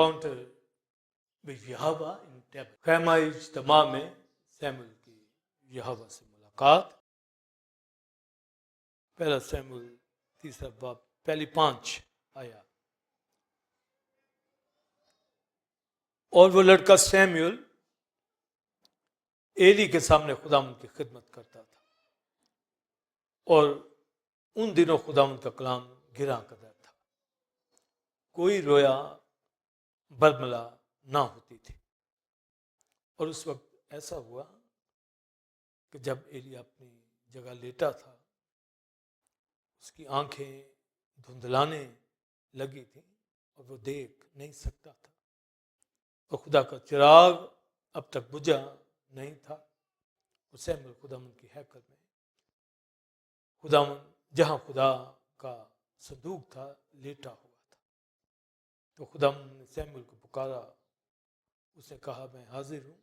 encounter with Yahweh in Tabor. खैमा इज्तिमा में Samuel की यहोवा से मुलाकात। पहला सैमुअल 3 बाब पहली 5 आया। और वो लड़का सैमुअल एली के सामने खुदावंद की खिदमत करता था, और उन दिनों खुदावंद का कलाम गिरा करता था, कोई रोया बरमला ना होती थी। और उस वक्त ऐसा हुआ कि जब एली अपनी जगह लेटा था, उसकी आंखें धुंधलाने लगी थी और वो देख नहीं सकता था, और खुदा का चिराग अब तक बुझा नहीं था। और सैमुअल खुदावंद की हैकल में, खुदावंद जहां खुदा का संदूक था, लेटा हुआ था। तो खुदावंद ने सैमुअल को पुकारा, उसने कहा मैं हाजिर हूं।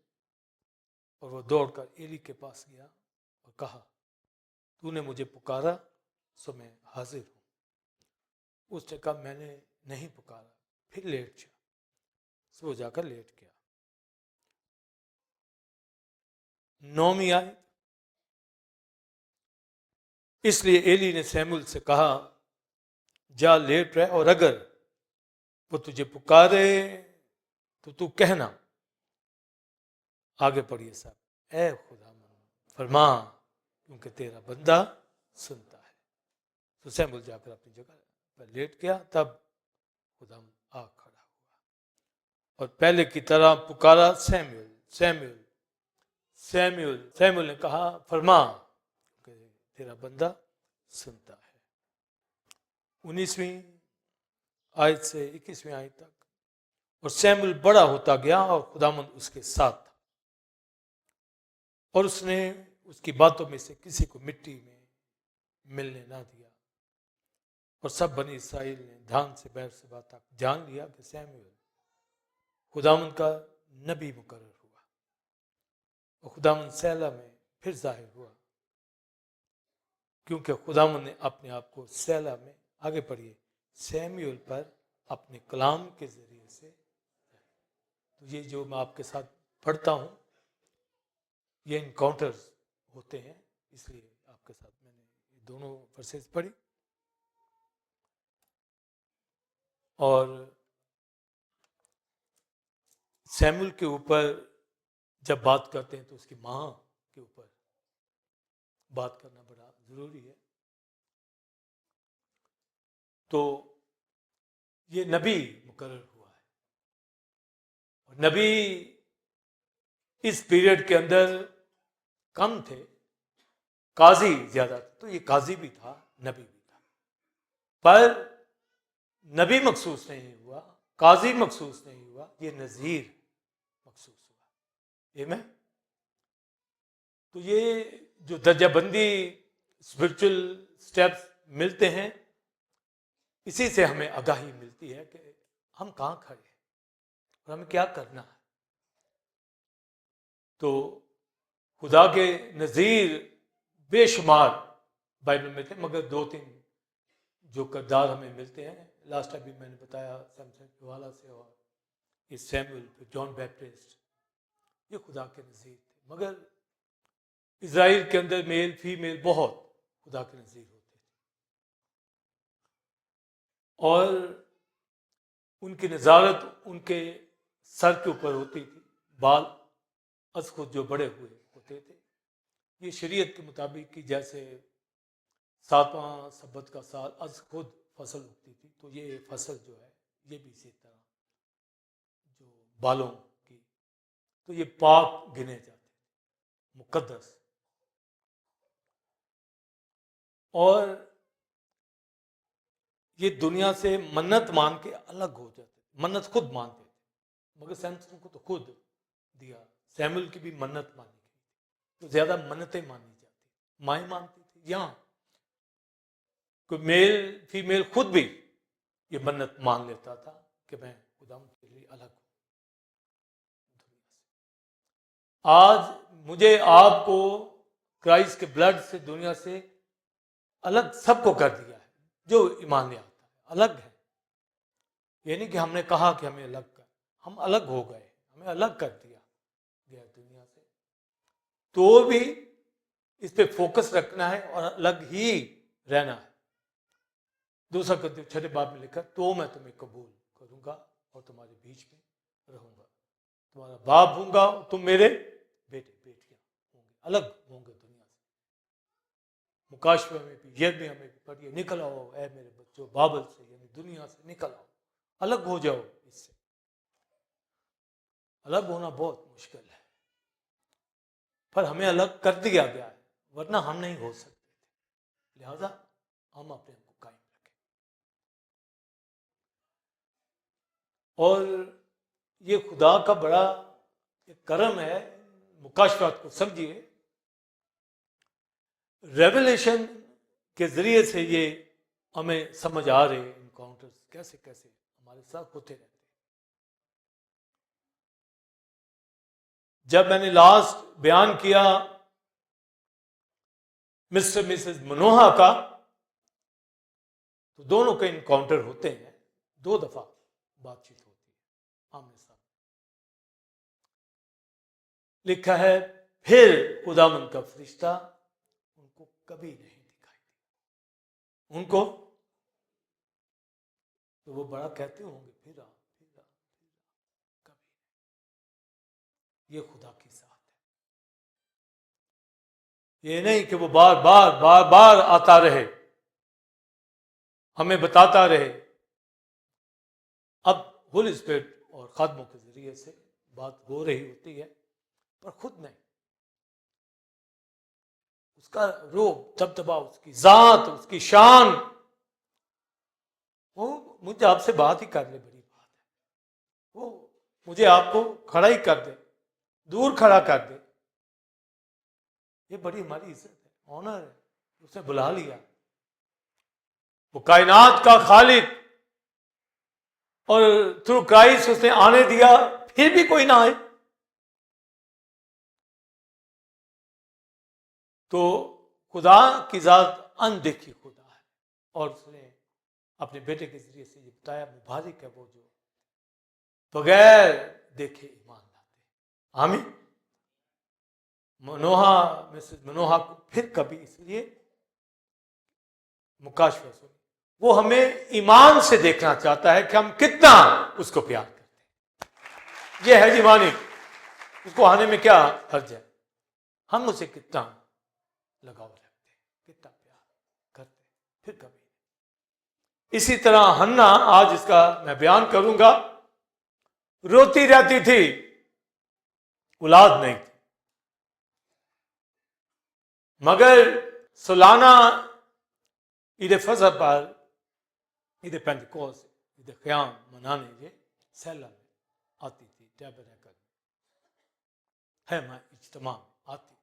और वो दौड़कर एली के पास गया और कहा तूने मुझे पुकारा सो मैं हाजिर हूं। उसने कहा मैंने नहीं पुकारा, फिर लेट जा। सो जाकर लेट गया। 9वीं आयत। इसलिए एली ने सैमुअल से कहा जा लेट रह, और अगर वो तुझे पुकारे तो तू कहना। आगे पढ़िए साहब। ए खुदा फरमा, क्योंकि तेरा बंदा सुनता है। तो सैमुअल जाकर अपनी जगह पर लेट गया। तब खुदा आ खड़ा हुआ और पहले की तरह पुकारा सैमुअल सैमुअल सैमुअल। सैमुअल ने कहा फरमा, क्योंकि तेरा बंदा सुनता है। 19वीं आयत से 21वीं आयत तक। और सैमुअल बड़ा होता गया और खुदावंद उसके साथ था, और उसने उसकी बातों में से किसी को मिट्टी में मिलने ना दिया। और सब बनी इस्राएल ने ध्यान से बैरशेबा तक जान लिया कि सैमुअल खुदावंद का नबी मुकर्रर हुआ। और खुदावंद सैला में फिर जाहिर हुआ, क्योंकि खुदावंद ने अपने आप को सैला में, आगे पढ़िए, सैमुअल पर अपने कलाम के जरिए से। तो ये जो मैं आपके साथ पढ़ता हूं, ये इनकाउंटर्स होते हैं, इसलिए आपके साथ मैंने दोनों वर्सेस पढ़ी। और सैमुअल के ऊपर जब बात करते हैं तो उसकी मां के ऊपर बात करना बड़ा जरूरी है। तो ये नबी मुकर्रर हुआ है, और नबी इस पीरियड के अंदर कम थे, काजी ज्यादा थे। तो ये काजी भी था, नबी भी था, पर नबी मखसूस नहीं हुआ, काजी मखसूस नहीं हुआ, ये नजीर मखसूस हुआ। ये में तो ये जो दर्जाबंदी स्पिरिचुअल स्टेप्स मिलते हैं, इसी से हमें आगाही मिलती है कि हम कहां खड़े हैं और हमें क्या करना है। तो खुदा के नजीर बेशुमार बाइबल में थे, मगर 2-3 जो किरदार हमें मिलते हैं, लास्ट टाइम भी मैंने बताया सैमसन के हवाला से, और ये सैमुअल, जॉन बैप्टिस्ट, ये खुदा के नजीर थे। मगर इजराइल के अंदर मेल फीमेल बहुत खुदा के नजीर होते थे, और उनकी नजारत उनके सर के ऊपर होती थी। बाल अज खुद जो बड़े हुए होते थे, ये शरीयत के मुताबिक कि जैसे 7वां सब्बत का साल अज खुद फसल उगती थी, तो ये फसल जो है ये भी इसी तरह जो बालों की, तो ये पाक गिने जाते थे, मुकद्दस। और ये दुनिया से मन्नत मान के अलग हो जाते, मन्नत खुद मानते थे। मगर सैमसन को तो खुद दिया। सैमुअल की भी मन्नत मानी गई, तो ज्यादा मन्नतें मानी जाती, माएँ मानती थी। यहाँ कोई मेल फीमेल खुद भी ये मन्नत मान लेता था कि मैं खुदा के लिए अलग हूं दुनिया से। आज मुझे आपको क्राइस्ट के ब्लड से, दुनिया से अलग सबको कर दिया है। जो ईमान ले आता है अलग है। ये नहीं कि हमने कहा कि हमें अलग कर, हम अलग हो गए, हमें अलग कर दिया गया दुनिया से, तो भी इस पे फोकस रखना है और अलग ही रहना है। दूसरा कहते छठे बाब में लिखा, तो मैं तुम्हें कबूल करूंगा और तुम्हारे बीच में रहूंगा, तुम्हारा बाप होऊंगा, तुम मेरे बेटे बेटियां होंगे, अलग होंगे दुनिया से। मुकाशवा में भी यह भी हमें पढ़िए, निकल आओ ऐ मेरे बच्चों बाबल से, यानी दुनिया से निकल आओ, अलग हो जाओ। इससे अलग होना बहुत मुश्किल है, पर हमें अलग कर दिया गया है, वरना हम नहीं हो सकते थे, लिहाजा हम अपने आप को कायम रखें। और ये खुदा का बड़ा एक करम है, मुकाशवात को समझिए, रेवलेशन के जरिए से ये हमें समझ आ रहे इनकाउंटर्स कैसे कैसे हमारे साथ होते रहते। जब मैंने लास्ट बयान किया मिस्टर मिसेस मनोहा का, तो दोनों के इनकाउंटर होते हैं, 2 दफा बातचीत होती है आमने सामने। लिखा है फिर खुदावंद का फरिश्ता उनको कभी नहीं दिखाई दिया उनको, तो वो बड़ा कहते होंगे फिर आ कभी नहीं। ये खुदा की साथ है, ये नहीं कि वो बार बार बार बार आता रहे, हमें बताता रहे। अब होली स्पिरिट और खादमों के जरिए से बात हो रही होती है, पर खुद नहीं। उसका रूप, दबदबा, उसकी जात, उसकी शान, वो मुझे आपसे बात ही कर ले, बड़ी बात है। वो मुझे आपको खड़ा ही कर दे, दूर खड़ा कर दे, ये बड़ी हमारी इज्जत है, ऑनर है। उसने बुला लिया, वो कायनात का खालिक, और थ्रू क्राइस्ट उसने आने दिया, फिर भी कोई ना आए, तो खुदा की जात अनदेखी खुदा है। और उसने अपने बेटे के जरिए से ये बताया, मुबारक है वो जो बगैर देखे ईमान लाते। आमीन। मनोहा मिसेस मनोहा को फिर कभी, इसलिए मुकाशवा सुनी, वो हमें ईमान से देखना चाहता है कि हम कितना उसको प्यार करते हैं। ये है जीवानी, उसको आने में क्या हर्ज है, हम उसे कितना लगाव रखते हैं, कितना प्यार करते हैं, फिर कभी। इसी तरह हन्ना, आज इसका मैं बयान करूंगा, रोती रहती थी, औलाद नहीं थी, मगर सालाना ईद फजह पर, ईद पेंतिकोस्त, ईद क़याम मनाने ये सैला में आती थी, टैबरनेकल है मैं इज्तिमा में आती थी,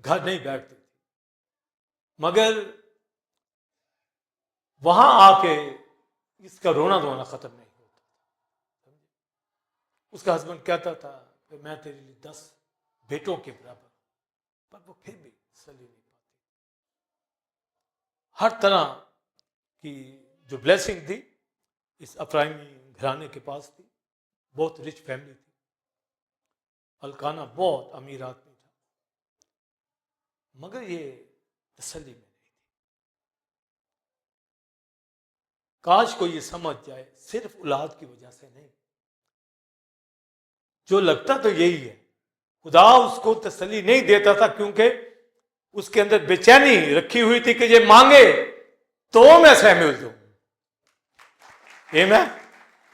घर नहीं बैठती थी, मगर वहां आके इसका रोना धोना खत्म नहीं होता था। उसका हस्बैंड कहता था कि मैं तेरे लिए 10 बेटों के बराबर, पर वो फिर भी सली नहीं पाती। हर तरह की जो ब्लेसिंग थी इस अफराइमी घराने के पास थी, बहुत रिच फैमिली थी, अलकाना बहुत अमीर आदमी था, मगर ये तसल्ली में नहीं थी। काश को ये समझ जाए, सिर्फ औलाद की वजह से नहीं, जो लगता तो यही है, खुदा उसको तसल्ली नहीं देता था, क्योंकि उसके अंदर बेचैनी रखी हुई थी कि ये मांगे तो मैं सैमुएल दूं,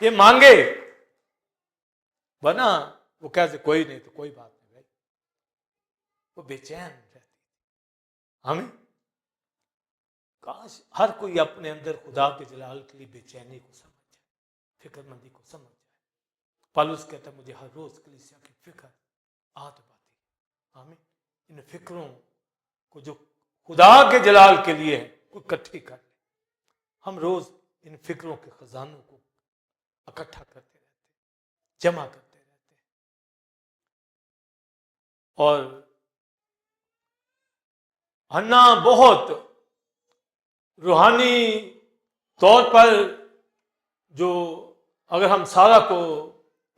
ये मांगे, वरना वो कैसे कोई नहीं तो कोई बात नहीं भाई, वो बेचैन रहती थी। हमें काश हर कोई अपने अंदर खुदा के जलाल के लिए बेचैनी को समझ जाए, फिक्रमंदी को समझ जाए। पौलुस कहता है मुझे हर रोज कलीसिया की फिक्र आत पाती। हमें इन फिक्रों को जो खुदा के जलाल के लिए है कोई इकट्ठी कर ले। हम रोज इन फिक्रों के खजानों को इकट्ठा करते रहते, जमा करते रहते हैं, और हन्ना बहुत रूहानी तौर पर जो अगर हम सारा को,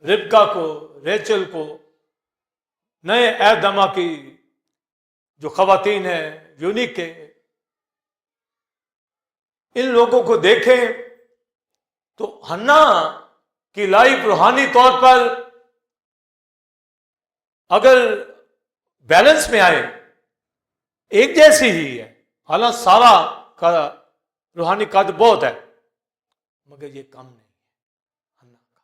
रिबका को, रेचल को, नए एदमा की जो खवातीन है, यूनिक के, इन लोगों को देखें तो हन्ना की लाइफ रूहानी तौर पर अगर बैलेंस में आए एक जैसी ही है। हालांकि सारा का रूहानी कद बहुत है, मगर ये कम नहीं है हन्ना का।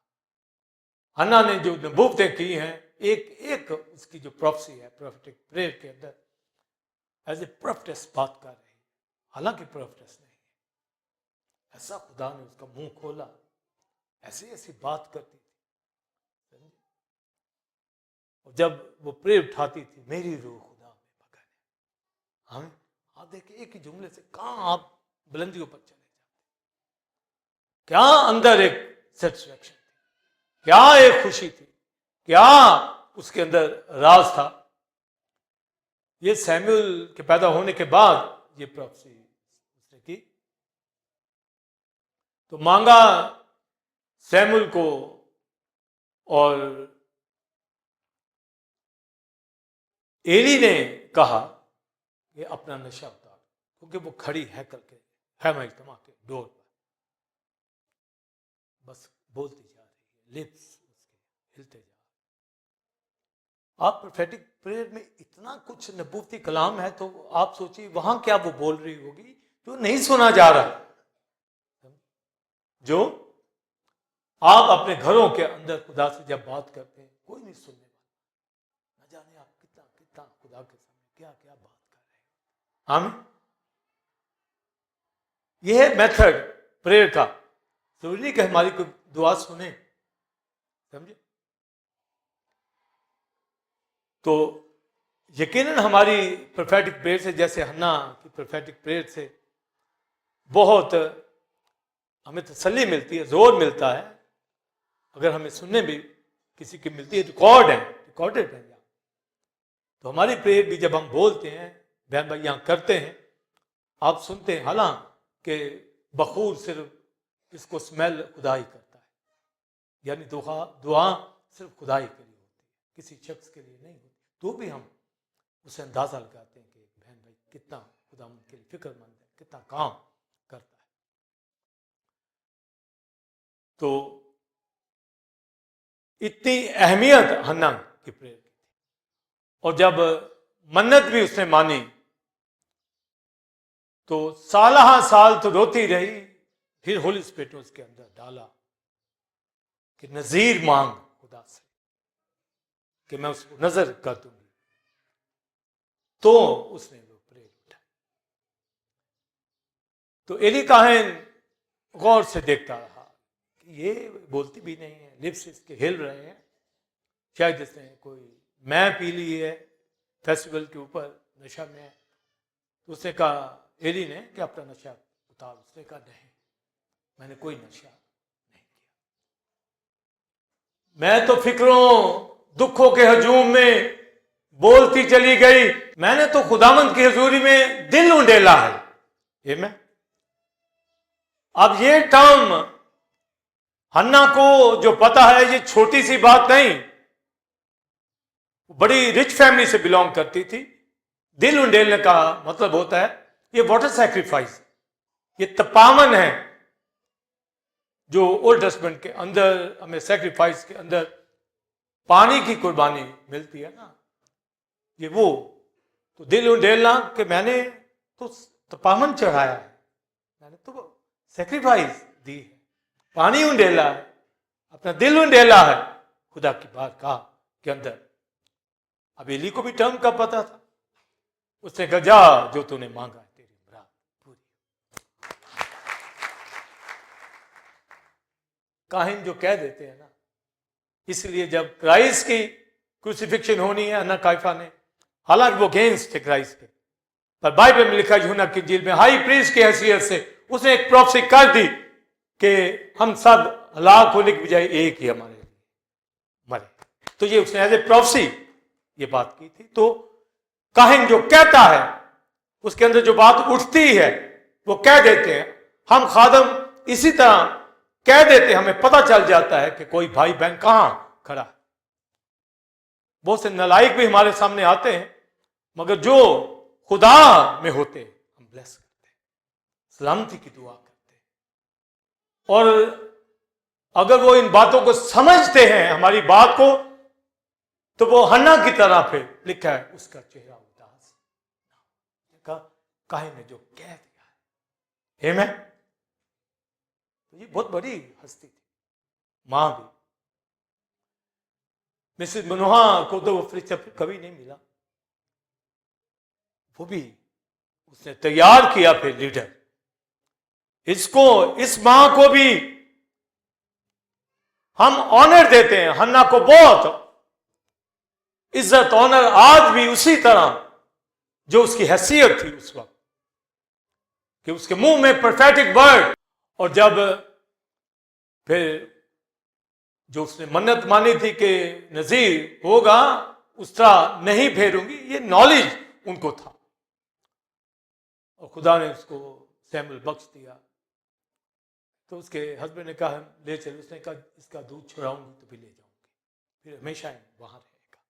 हन्ना ने जो नबूवतें की हैं, एक एक उसकी जो प्रोफेसी है, प्रोफेटिक प्रेयर के अंदर एज ए प्रोफेटेस बात कर रही है, हालांकि प्रोफेटेस नहीं है। ऐसा खुदा ने उसका मुंह खोला, ऐसी ऐसी बात करती थी। और जब वो प्रेयर उठाती थी, मेरी रूह खुदा में पकड़ है। हम आप देखिए एक ही जुमले से कहां आप बुलंदियों पर चले जाते, क्या अंदर एक सेटिस्फैक्शन थी, क्या एक खुशी थी, क्या उसके अंदर राज था। ये सैमुअल के पैदा होने के बाद ये प्रोफेसी उसने की। तो मांगा सैमुअल को, और एली ने कहा कि अपना नशा उतार, क्योंकि वो खड़ी है करके है इज्तिमा के डोर पर, बस बोलती जा रही है, लिप्स उसके हिलते जा रहे। आप प्रोफेटिक प्रेयर में इतना कुछ नबूवती कलाम है, तो आप सोचिए वहां क्या वो बोल रही होगी जो नहीं सुना जा रहा, जो आप अपने घरों के अंदर खुदा से जब बात करते हैं कोई नहीं सुनने वाला, न जाने आप कितना कितना खुदा के सामने क्या क्या बात कर रहे हैं। हम यह है मेथड प्रेयर का। जरूरी नहीं कि हमारी कोई दुआ सुने, समझे। तो यकीनन हमारी प्रोफेटिक प्रेयर से, जैसे हन्ना की प्रोफेटिक प्रेयर से बहुत हमें तसल्ली मिलती है, जोर मिलता है। अगर हमें सुनने भी किसी की मिलती है, रिकॉर्डेड है। तो हमारी प्रेयर भी जब हम बोलते हैं, बहन भाई यहाँ करते हैं, आप सुनते हैं, हालांकि बखूर सिर्फ इसको स्मेल खुदा ही करता है, यानी दुआ सिर्फ खुदा ही के लिए होती है, किसी शख्स के लिए नहीं होती। तो भी हम उसे अंदाजा लगाते हैं कि बहन भाई कितना खुदा के लिए फिक्रमंद है, कितना काम करता है। तो इतनी अहमियत हन्ना की प्रेयर की थी। और जब मन्नत भी उसने मानी तो साल तो रोती रही, फिर होली स्पिरिट ने उसके अंदर डाला कि नजीर मांग खुदा से कि मैं उसको नजर कर दूंगी। तो उसने वो प्रेयर उठाई। तो एली काहन गौर से देखता रहा कि ये बोलती भी नहीं है, लिप्स इसके हिल रहे हैं, शायद इसने कोई मैं पी ली है, फेस्टिवल के ऊपर नशा में है। तो उसने कहा एली ने कि अपना नशा उतार। उसने कहा नहीं, मैंने कोई नशा नहीं किया, मैं तो फिक्रों दुखों के हजूम में बोलती चली गई, मैंने तो खुदावंद की हजूरी में दिल उंडेला है। ये मैं अब ये टर्म हन्ना को जो पता है, ये छोटी सी बात नहीं, बड़ी रिच फैमिली से बिलोंग करती थी। दिल उंडेलने का मतलब होता है ये वाटर सैक्रिफाइस, ये तपावन है जो ओल्ड टेस्टमेंट के अंदर हमें सैक्रिफाइस के अंदर पानी की कुर्बानी मिलती है ना, ये वो। तो दिल उंडेलना कि मैंने तो तपावन चढ़ाया है, मैंने तो सैक्रिफाइस दी है, पानी उंडेला है, अपना दिल उंडेला है खुदा की बारगाह के अंदर। अब एली को भी टर्म का पता था। उसने कहा जा, जो तूने मांगा है तेरी मुराद पूरी। काहिन जो कह देते हैं ना, इसलिए जब क्राइस्ट की क्रूसिफिक्शन होनी है अन्ना काइफा ने, हालांकि वो अगेंस्ट थे क्राइस्ट के, पर बाइबल में लिखा यूहन्ना की इंजील में हाई प्रीस्ट की हैसियत से उसने एक प्रोफेसी कर दी कि हम सब हलाक होने की बजाय एक ही हमारे लिए मरे। तो ये उसने एज ए प्रोफेसी ये बात की थी। तो काहिन जो कहता है उसके अंदर जो बात उठती है वो कह देते हैं। हम खादम इसी तरह कह देते, हमें पता चल जाता है कि कोई भाई बहन कहां खड़ा है। बहुत से नालायक भी हमारे सामने आते हैं, मगर जो खुदा में होते हम ब्लेस करते हैं, सलामती की दुआ करते हैं। और अगर वो इन बातों को समझते हैं, हमारी बात को, तो वो हन्ना की तरह फिर लिखा है उसका चेहरा उदास, काहे ने जो कह दिया है। आमीन। तो ये बहुत बड़ी हस्ती थी, मां भी। मिसेस मनोहा को तो वो फरिश्ता कभी नहीं मिला, वो भी उसने तैयार किया फिर लीडर। इसको, इस मां को भी हम ऑनर देते हैं, हन्ना को बहुत इज्जत ऑनर आज भी उसी तरह जो उसकी हैसियत थी उस वक्त, कि उसके मुंह में प्रोफेटिक वर्ड, और जब फिर जो उसने मन्नत मानी थी कि नजीर होगा उस तरह नहीं फेरूंगी, ये नॉलेज उनको था, और खुदा ने उसको सैमुअल बख्श दिया। तो उसके हस्बैंड ने कहा ले चल, उसने कहा इसका दूध छुड़ाऊंगी तो भी ले जाऊंगी, फिर हमेशा वहां रहेगा।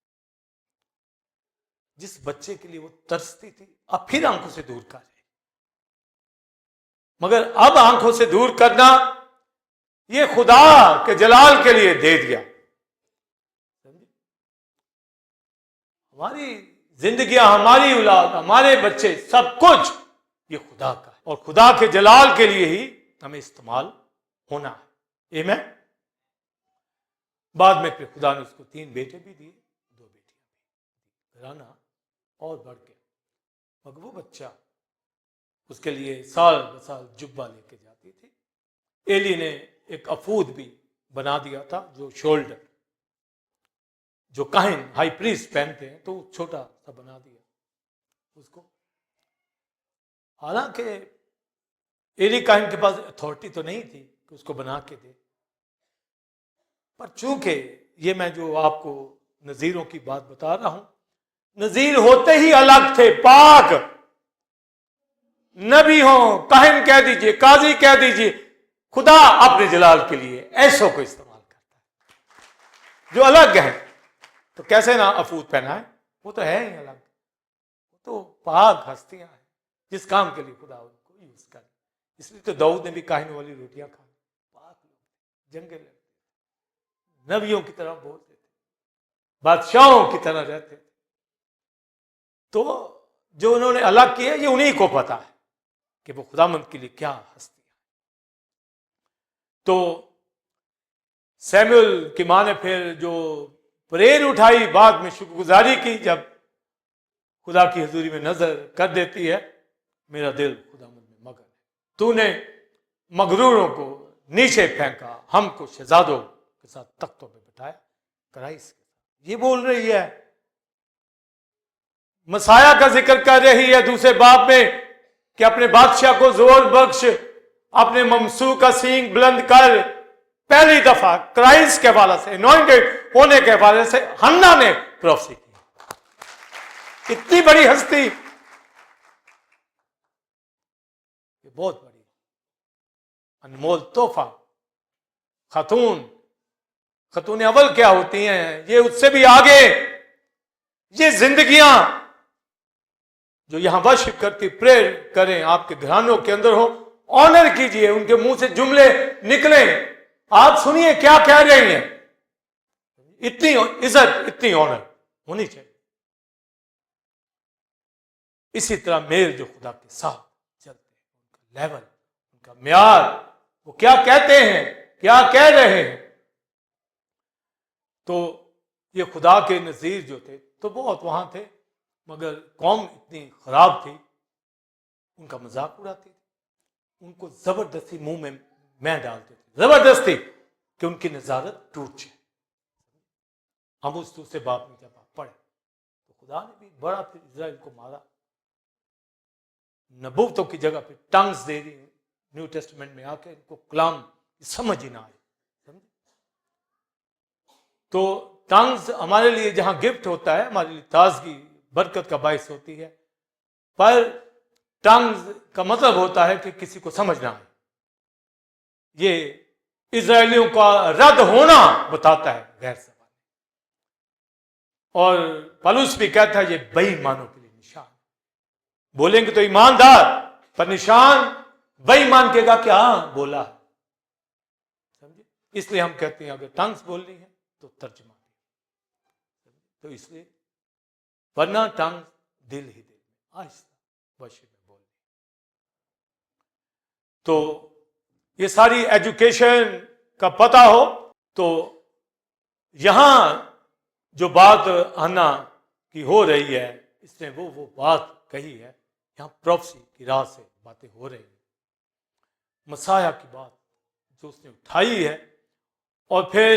जिस बच्चे के लिए वो तरसती थी, अब फिर आंखों से दूर कर रहे, मगर अब आंखों से दूर करना ये खुदा के जलाल के लिए दे दिया। हमारी जिंदगियां, हमारी औलाद, हमारे बच्चे, सब कुछ ये खुदा का है, और खुदा के जलाल के लिए ही हमें इस्तेमाल होना है। आमीन। बाद में फिर खुदा ने उसको 3 बेटे भी दिए, 2 बेटियां भी, घराना और बढ़ गया। मगर वो बच्चा उसके लिए साल ब साल जुब्बा लेके जाती थी। एली ने एक अफूद भी बना दिया था, जो शोल्डर, जो काहिन हाई प्रीस्ट पहनते हैं, तो छोटा सा बना दिया उसको। हालांकि एली काहिन के पास अथॉरिटी तो नहीं थी कि उसको बना के दे, पर चूंकि ये मैं जो आपको नजीरों की बात बता रहा हूं, नजीर होते ही अलग थे, पाक नबी हो, काहिन कह दीजिए, काजी कह दीजिए, खुदा अपने जलाल के लिए ऐसों को इस्तेमाल करता है जो अलग है। तो कैसे ना अफूद पहना है, वो तो है ही अलग, वो तो पाक हस्तियां हैं जिस काम के लिए खुदा उनको यूज कर। इसलिए तो दाऊद ने भी काहिन वाली रोटियां खाई, पाक लोग, जंगे लड़ते, नबियों की तरह बोलते थे, बादशाहों की तरह रहते थे। तो जो उन्होंने अलग किया, ये उन्हीं को पता है कि वो खुदामंद के लिए क्या हस्ती है। तो सैमुअल की मां ने फिर जो प्रेयर उठाई, बाद में शुक्रगुजारी की, जब खुदा की हजूरी में नजर कर देती है, मेरा दिल खुदामंद में मगन है, तूने मगरूरों को नीचे फेंका, हमको शहजादों के साथ तख्तों में बिठाया, क्राइस्ट के साथ। ये बोल रही है, मसाया का जिक्र कर रही है दूसरे बाब में कि अपने बादशाह को जोर बख्श, अपने ममसू का सींग बुलंद कर। पहली दफा क्राइस्ट के हवाले से, अनॉइंटेड होने के हवाले से हन्ना ने प्रोफेसी की। इतनी बड़ी हस्ती, ये बहुत बड़ी अनमोल तोहफा। खतून अव्वल क्या होती हैं, ये उससे भी आगे, ये जिंदगियां जो यहां वर्शिप करती, प्रेयर करें, आपके घरानों के अंदर हो, ऑनर कीजिए, उनके मुंह से जुमले निकले, आप सुनिए क्या कह रही हैं। इतनी इज्जत, इतनी ऑनर होनी चाहिए। इसी तरह मेल जो खुदा के साथ चलते हैं, उनका लेवल, उनका म्यार, वो क्या कहते हैं, क्या कह रहे हैं। तो ये खुदा के नजीर जो थे तो बहुत वहां थे, मगर कौम इतनी खराब थी, उनका मजाक उड़ाती थी, उनको जबरदस्ती मुंह में मैं डालते थे, जबरदस्ती, कि उनकी नजारत टूट जाए। हम उस दूसरे बाप में जब आप पढ़े, तो खुदा ने भी बड़ा फिर इजराइल को मारा, नबूवतों की जगह पे टंग्स दे दी न्यू टेस्टमेंट में आके, इनको कलाम समझ ही ना आए, समझे। तो टंग्स हमारे लिए जहां गिफ्ट होता है, हमारे लिए ताजगी, बरकत का बायस होती है, पर टंग्स का मतलब होता है कि किसी को समझ ना आए। ये इजरायलियों का रद्द होना बताता है गैर सवाल। और पौलुस भी कहता है ये बेईमानों के लिए निशान। बोलेंगे तो ईमानदार, पर निशान बेईमान के का क्या बोला है, समझे। इसलिए हम कहते हैं अगर टंग्स बोलनी है तो तर्जमा, तो इसलिए वरना टंग दिल ही दिल में आहिस्ता वर्शिप में बोलनी। तो ये सारी एजुकेशन का पता हो तो यहां जो बात हन्ना की हो रही है, इसने वो बात कही है, यहां प्रोफेसी की राह से बातें हो रही है, मसाया की बात जो उसने उठाई है। और फिर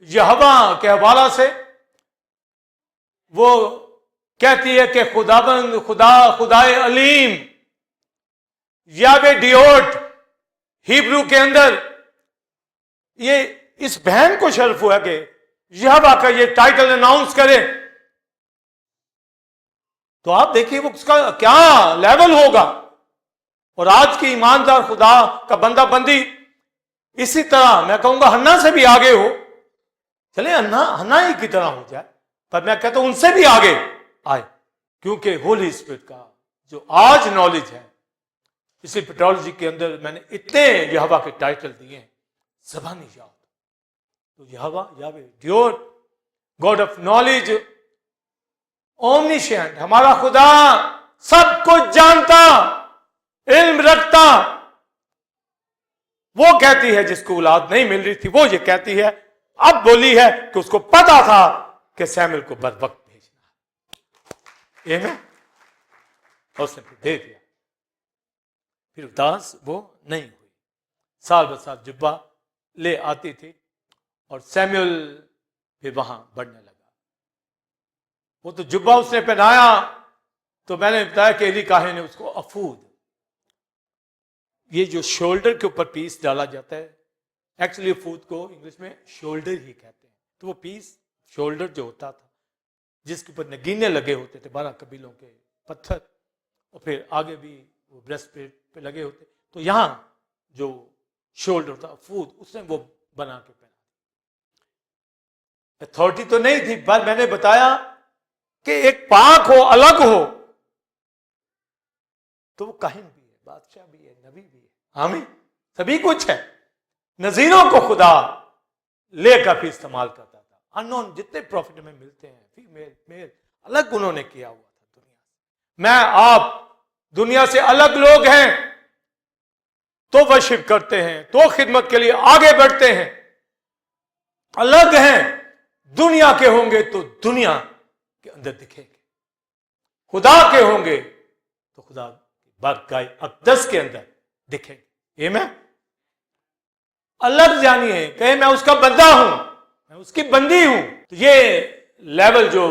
यहोवा के हवाला से वो कहती है कि खुदाबंद खुदाए अलीम यावे डियोट, हिब्रू के अंदर ये इस बहन को शर्फ हुआ कि यहोवा का ये टाइटल अनाउंस करे। तो आप देखिए वो उसका क्या लेवल होगा। और आज की ईमानदार खुदा का बंदा बंदी इसी तरह मैं कहूंगा हन्ना से भी आगे हो, चले हन्ना ही की तरह हो जाए, पर मैं कहता हूं उनसे भी आगे आए, क्योंकि होली स्पिरिट का जो आज नॉलेज है, इसी पेट्रोलॉजी के अंदर मैंने इतने यहोवा के टाइटल दिए हैं, ज़बानी याद। तो यहोवा यावे ड्योर, गॉड ऑफ नॉलेज, ओमनिशेंट, हमारा खुदा सब कुछ जानता, इल्म रखता। वो कहती है जिसको औलाद नहीं मिल रही थी, वो ये कहती है, अब बोली है कि उसको पता था कि सैमुएल को बर वक्त भेजना है, और उसने फिर दे दिया। फिर उदास वो नहीं हुई, साल ब साल जुब्बा ले आती थी और सैमुएल फिर वहां बढ़ने लगा। वो तो जुब्बा उसने पहनाया तो मैंने बताया कि एली काहे ने उसको अफूद, ये जो शोल्डर के ऊपर पीस डाला जाता है, एक्चुअली अफूद को इंग्लिश में शोल्डर ही कहते हैं। तो वो पीस शोल्डर जो होता था, जिसके ऊपर नगीने लगे होते थे 12 कबीलों के पत्थर, और फिर आगे भी वो ब्रेस्ट पे लगे होते, तो यहां जो शोल्डर था अफूद, उसने वो बना के पहना। अथॉरिटी तो नहीं थी, पर मैंने बताया कि एक पाक हो, अलग हो, तो वो काहिन भी है, बादशाह भी है, नबी भी है, आमीन, सभी कुछ है। नजीरों को खुदा लेकर फिर इस्तेमाल करता था। अननोन जितने प्रॉफिट में मिलते हैं, फीमेल मेल अलग उन्होंने किया हुआ था दुनिया से। मैं आप दुनिया से अलग लोग हैं तो वर्शिप करते हैं, तो खिदमत के लिए आगे बढ़ते हैं। अलग हैं, दुनिया के होंगे तो दुनिया के अंदर दिखेंगे, खुदा के होंगे तो खुदा की बारगाह अक़दस के अंदर दिखेंगे। ये मैं अलग जानिए, कहे मैं उसका बंदा हूं, मैं उसकी बंदी हूं, तो ये लेवल जो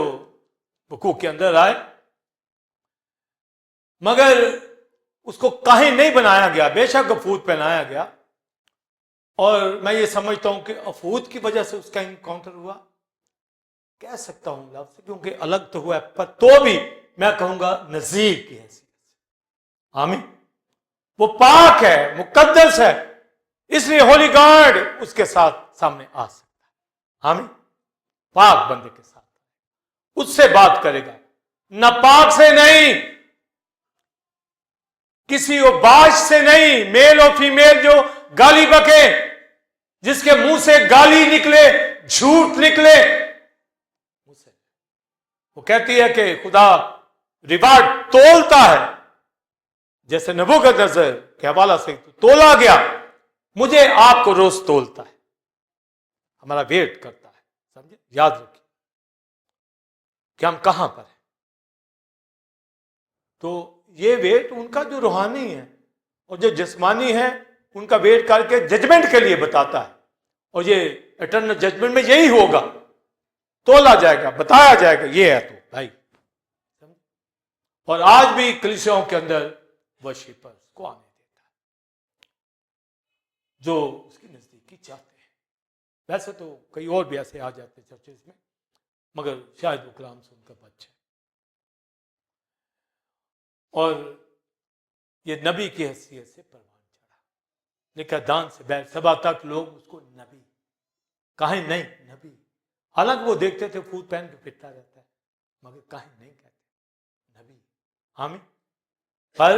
वकूफ के अंदर आए, मगर उसको काहे नहीं बनाया गया। बेशक अफूद पहनाया गया, और मैं ये समझता हूं कि अफूद की वजह से उसका इनकाउंटर हुआ, कह सकता हूं लफ्ज, क्योंकि अलग तो हुआ है, पर तो भी मैं कहूंगा नजीर की हैसियत से। आमीन। वो पाक है, मुकद्दस है, इसलिए होली गार्ड उसके साथ सामने आ सकता है। आमीन। पाक बंदे के साथ उससे बात करेगा, नापाक से नहीं, किसी बाश से नहीं, मेल और फीमेल जो गाली बके, जिसके मुंह से गाली निकले, झूठ निकले, उसे वो कहती है कि खुदा रिवार्ड तोलता है, जैसे नबूकदनेस्सर के हवाला से तोला गया, मुझे आपको रोज तोलता है, हमारा वेट करता है। समझे, याद रखिए कि हम कहां पर हैं। तो ये वेट उनका जो रूहानी है और जो जिस्मानी है, उनका वेट करके जजमेंट के लिए बताता है, और ये इटर्नल जजमेंट में यही होगा, तोला जाएगा, बताया जाएगा, ये है तो भाई। और आज भी कलीसियाओं के अंदर वर्शिपर्स को आने देता है जो उसकी नजदीकी चाहते हैं। वैसे तो कई और भी ऐसे आ जाते हैं चर्चेस में, मगर शायद वो कलाम सुनकर बच है। और ये नबी की हैसियत से परवान चढ़ा, लिखा दान से बैर सबा तक लोग उसको नबी कहें नहीं, नबी। हालांकि वो देखते थे फूट पहन के फिरता रहता है, मगर कहें नहीं कहते नबी। आमीन। पर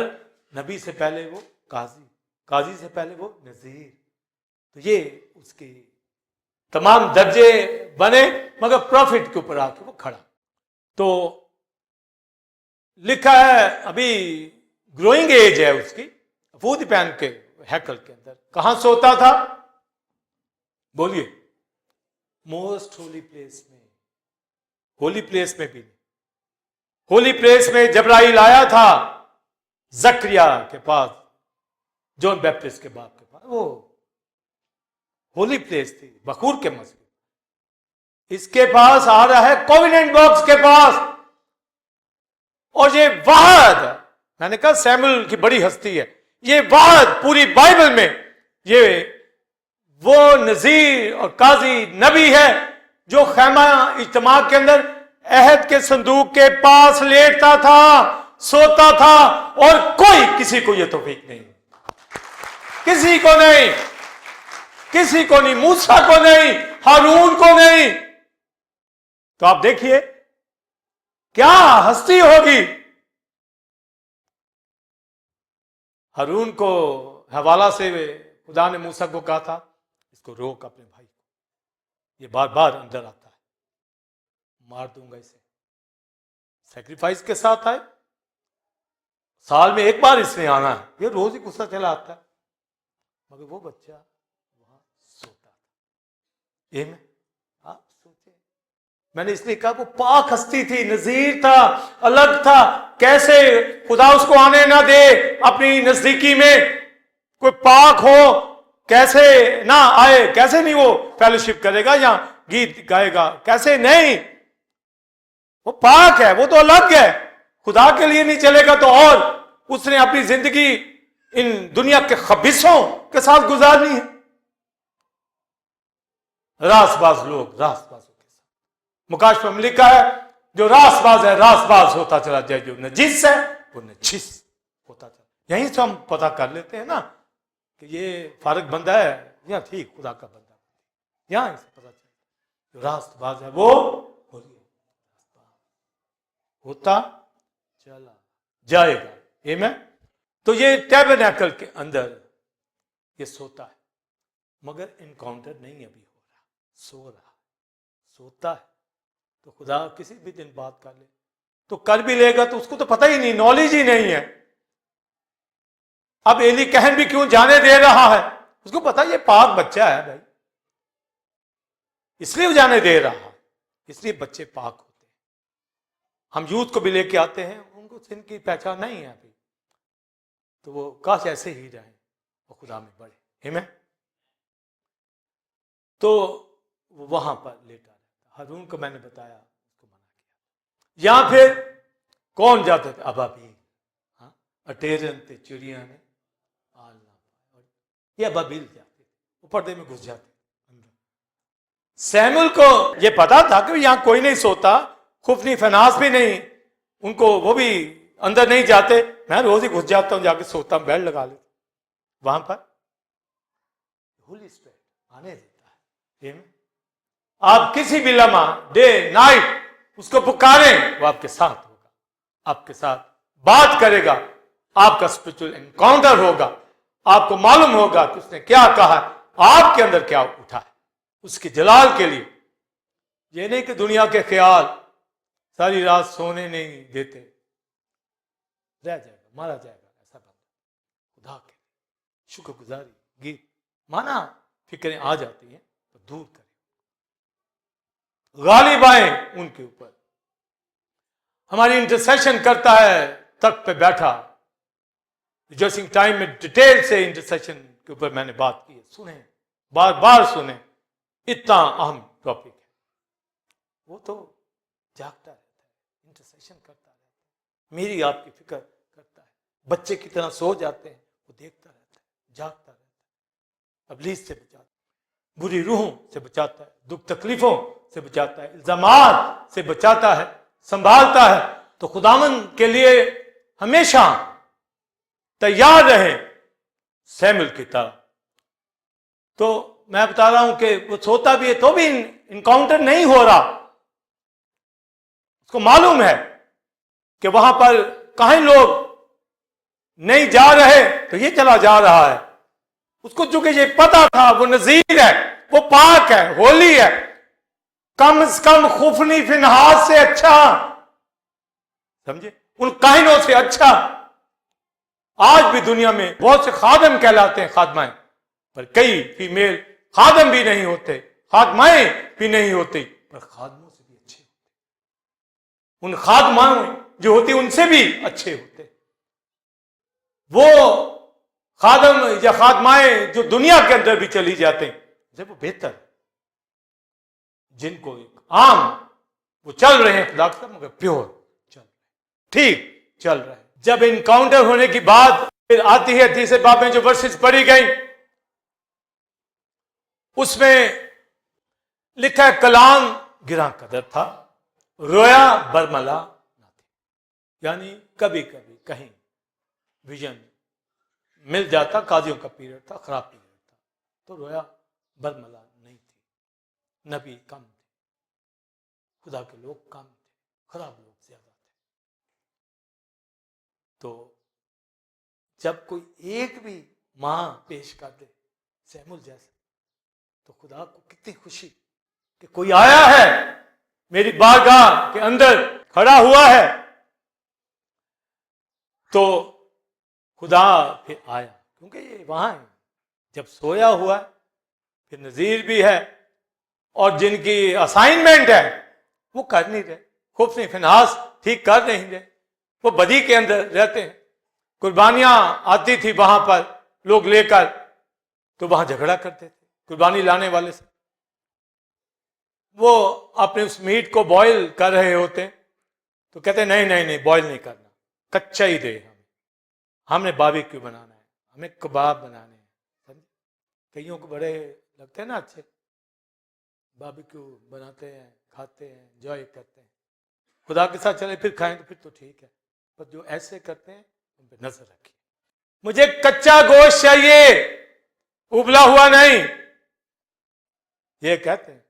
नबी से पहले वो काजी, काजी से पहले वो नजीर। तो ये उसके तमाम दर्जे बने, मगर प्रॉफिट के ऊपर आके वो खड़ा। तो लिखा है अभी ग्रोइंग एज है उसकी, फूद पहन के हैकल के अंदर कहां सोता था? बोलिए। मोस्ट होली प्लेस में। होली प्लेस में भी नहीं, होली प्लेस में जबराइल आया था जकरिया के पास, जॉन बैप्टिस्ट के बाप के पास, वो होली प्लेस थी बखूर के मस्जिद। इसके पास आ रहा है कोविनेंट बॉक्स के पास, और ये वाहद, मैंने कहा सैमुअल की बड़ी हस्ती है, ये वाहद पूरी बाइबल में ये वो नजीर और काजी नबी है जो खैमा इज्तिमा के अंदर अहद के संदूक के पास लेटता था, सोता था, और कोई किसी को यह तौफीक नहीं, किसी को नहीं, किसी को नहीं, मूसा को नहीं, हारून को नहीं। तो आप देखिए क्या हस्ती होगी। हारून को हवाला से खुदा ने मूसा को कहा था इसको रोक अपने भाई को, ये बार बार अंदर आता है, मार दूंगा इसे। सैक्रिफाइस के साथ आए, साल में एक बार इसने आना है, ये रोज ही गुस्सा चला आता है, मगर वो बच्चा वहां सोता था। ये में आप सोचे, मैंने इसलिए कहा वो पाक हस्ती थी, नजीर था, अलग था। कैसे खुदा उसको आने ना दे अपनी नजदीकी में, कोई पाक हो कैसे ना आए, कैसे नहीं वो फेलोशिप करेगा या गीत गाएगा, कैसे नहीं, वो पाक है, वो तो अलग है, खुदा के लिए नहीं चलेगा तो और उसने अपनी जिंदगी इन दुनिया के खबीसों के साथ गुजारनी है। रासबाज लोग रासबाजों के साथ, मुकाशफा में लिखा है जो रासबाज है रासबाज होता चला जाए, जो नजीस है वो नजीस होता चला। यहीं से हम पता कर लेते हैं ना कि ये फारग बंदा है या ठीक खुदा का बंदा, यहां से पता चलता। जो रासबाज है वो होता चला जाएगा। आमीन। तो ये टैबरनेकल के अंदर ये सोता है, मगर इनकाउंटर नहीं अभी हो रहा, सो रहा, सोता है। तो खुदा किसी भी दिन बात कर ले तो कर भी लेगा, तो उसको तो पता ही नहीं, नॉलेज ही नहीं है। अब एली कहन भी क्यों जाने दे रहा है, उसको पता ये पाक बच्चा है भाई, इसलिए वो जाने दे रहा है, इसलिए बच्चे पाक होते हैं। हम यूथ को भी लेके आते हैं, उनको सिन की पहचान नहीं है अभी, तो वो काश ऐसे ही रहे, वो खुदा में बढ़े। आमीन। तो वो वहां पर लेटा रहता। हारून को मैंने बताया, उसको मना किया। या फिर कौन जाते थे? अबाबील, हाँ, अटेरन थे चिड़िया ने आल ना पाया, ये अबाबील जाते, वो पर्दे में घुस जाते अंदर। सैमुअल को ये पता था कि यहां कोई नहीं सोता, खुफनी फनास भी नहीं, उनको वो भी अंदर नहीं जाते, मैं रोज ही घुस जाता हूं, जाके सोता हूं, बेड लगा लेता वहां पर। होली स्पिरिट आने देता है। आप किसी भी लम्हा, डे नाइट उसको पुकारें, वो आपके साथ होगा, आपके साथ बात करेगा, आपका स्पिरिचुअल एनकाउंटर होगा, आपको मालूम होगा कि उसने क्या कहा है, आपके अंदर क्या उठा है, उसके जलाल के लिए। ये नहीं कि दुनिया के ख्याल सारी रात सोने नहीं देते, रह जाएगा, मारा जाएगा, ऐसा बंदा खुदा के शुक्रगुजारी गीत माना फिक्रें आ जाती हैं तो दूर करें, गालिब आए उनके ऊपर। हमारी इंटरसेशन करता है तख्त पे बैठा, रिजॉइसिंग टाइम में डिटेल से इंटरसेशन के ऊपर मैंने बात की है, सुने, बार बार सुने, इतना अहम टॉपिक है। वो तो जागता रहता है, इंटरसेशन करता रहता है, मेरी आपकी फिक्र करता है, बच्चे की तरह सो जाते हैं, वो देखता रहता है, जागता रहता है, अबलीस से बचाता है, बुरी रूहों से बचाता है, दुख तकलीफों से बचाता है, इल्जामात से बचाता है, संभालता है। तो खुदावंद के लिए हमेशा तैयार रहें, सैमुअल की तरह तो मैं बता रहा हूं कि वो सोता भी है तो भी इनकाउंटर नहीं हो रहा। उसको मालूम है कि वहां पर कहीं लोग नहीं जा रहे तो ये चला जा रहा है। उसको चूंकि ये पता था वो नजीर है, वो पाक है, होली है, कम से कम खुफनी फिनहास से अच्छा, समझे, उन काहिनों से अच्छा। आज भी दुनिया में बहुत से खादम कहलाते हैं, खादमाएं, पर कई फीमेल खादम भी नहीं होते, खादमाएं भी नहीं होती, पर खादमों से भी अच्छे होते, उन खादमाएं जो होती उनसे भी अच्छे होते। वो खादम या खादमाएं जो दुनिया के अंदर भी चली जाते हैं जब वो बेहतर, जिनको एक आम वो चल रहे हैं खुदा के साथ, मगर प्योर चल रहे, ठीक चल रहे हैं। जब इनकाउंटर होने की बात फिर आती है, तीसरे बाब में जो वर्सेस पढ़ी गई उसमें लिखा है कलाम गिरा कदर था, रोया बरमला ना थी। यानी कभी कभी कहीं विजन मिल जाता, काजियों का पीरियड था, खराब पीरियड था, तो रोया बरमला नहीं थी। नबी कम थे, खुदा के लोग कम थे, खराब लोग ज्यादा थे। तो जब कोई एक भी मां पेश कर दे सैमुल जैसे, तो खुदा को कितनी खुशी कि कोई आया है मेरी बारगाह के अंदर खड़ा हुआ है। तो खुदा फिर आया, क्योंकि ये वहां है, जब सोया हुआ है, फिर नजीर भी है, और जिनकी असाइनमेंट है वो कर नहीं रहे, खुफनी फिनहास ठीक कर नहीं रहे, वो बदी के अंदर रहते हैं। कुर्बानियां आती थी वहां पर लोग लेकर, तो वहां झगड़ा करते थे कुर्बानी लाने वाले से। वो अपने उस मीट को बॉईल कर रहे होते, तो कहते नहीं नहीं नहीं, बॉईल नहीं करना, कच्चा ही दे, हमने बारबेक्यू बनाना है, हमें कबाब बनाने हैं। कईयों को बड़े लगते हैं ना अच्छे, बारबेक्यू बनाते हैं, खाते हैं, एंजॉय करते हैं। खुदा के साथ चले फिर खाएं तो फिर तो ठीक है, पर जो ऐसे करते हैं उन पर नजर रखिए। मुझे कच्चा गोश्त चाहिए, उबला हुआ नहीं, ये कहते हैं।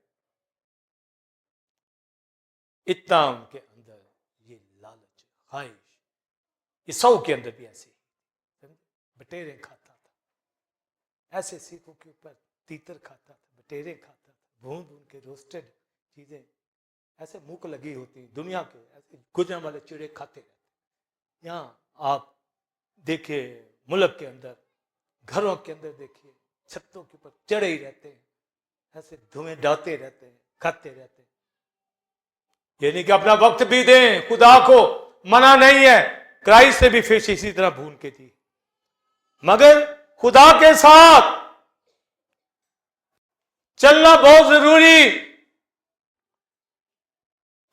इतना उनके अंदर ये लालच, ख्वाहिश, ये सौ के अंदर भी ऐसे बटेरे खाता था, ऐसे सीखों के ऊपर तीतर खाता था, बटेरे खाता था, भून भून के रोस्टेड चीजें ऐसे मुंह को लगी होती, दुनिया के ऐसे गुजरने वाले चिड़े खाते रहते। यहाँ आप देखिए मुल्क के अंदर, घरों के अंदर देखिए, छतों के ऊपर चढ़े ही रहते हैं, ऐसे धुएं डालते रहते हैं, खाते रहते हैं। ये नहीं कि अपना वक्त भी दें, खुदा को मना नहीं है, क्राइस्ट से भी फिश इसी तरह भून के दी, मगर खुदा के साथ चलना बहुत जरूरी।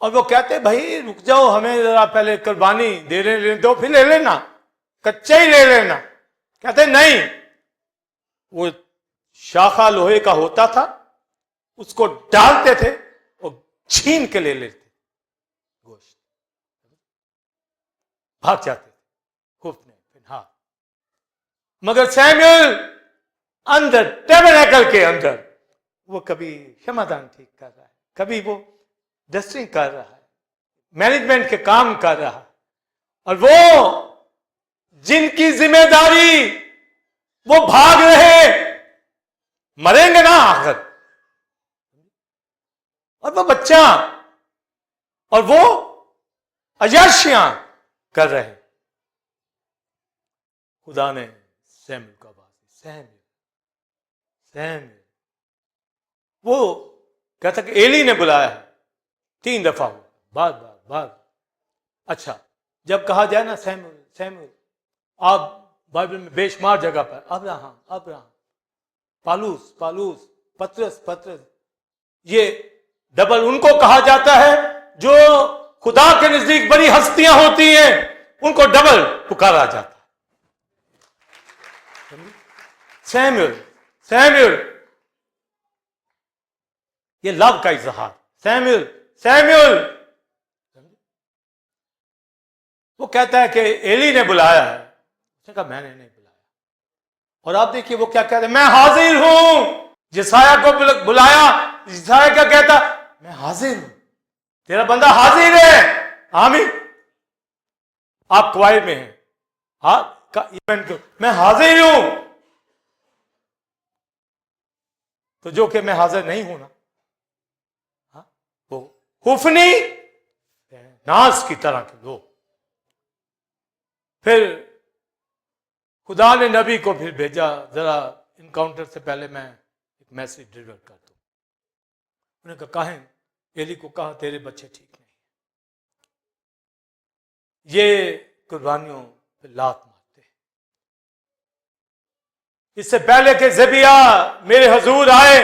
और वो कहते भाई रुक जाओ, हमें जरा पहले कुर्बानी देने दो, फिर ले लेना, कच्चा ही ले लेना। कहते नहीं, वो शाखा लोहे का होता था, उसको डालते थे और छीन के ले लेते गोश्त, भाग जाते थे खुफने फिनहास। मगर सैमुएल अंदर टैबरनेकल के अंदर वो कभी क्षमादान ठीक कर रहा है, कभी वो डस्टिंग कर रहा है, मैनेजमेंट के काम कर रहा है, और वो जिनकी जिम्मेदारी वो भाग रहे, मरेंगे ना आखिर, और वो बच्चा, और वो अय्याशियां कर रहे। खुदा ने सैमुएल को आवाज दी, सैमुएल सैमुएल। वो कहता कि एली ने बुलाया है, 3 दफा हुआ, बार बार बार। अच्छा, जब कहा जाए ना सैमुएल सैमुएल, आप बाइबल में बेशुमार जगह पर अब्राहम अब्राहम, पालूस पालूस, पतरस पतरस, ये डबल उनको कहा जाता है जो खुदा के नजदीक बड़ी हस्तियां होती हैं, उनको डबल पुकारा जाता है। सैमुएल सैमुएल, ये लव का इजहार, सैमुएल सैमुएल। वो कहता है कि एली ने बुलाया है, उसने कहा मैंने नहीं बुलाया। और आप देखिए वो क्या कहते हैं, मैं हाजिर हूं, यशायाह को बुलाया, यशायाह क्या कहता? मैं हाजिर हूं, तेरा बंदा हाजिर है। आमीन। आप क्वायर में हैं, हाँ का इवेंट क्यों? मैं हाजिर हूं। तो जो कि मैं हाजिर नहीं हूं ना, हाँ, वो हुफनी नास की तरह के लोग। फिर खुदा ने नबी को फिर भेजा, जरा इनकाउंटर से पहले मैं एक मैसेज डिलीवर कर दूं। उन्होंने कहा, एली को कहा तेरे बच्चे ठीक नहीं, ये कुर्बानियों पे लात मारते। इससे पहले कि ज़बिया मेरे हजूर आए,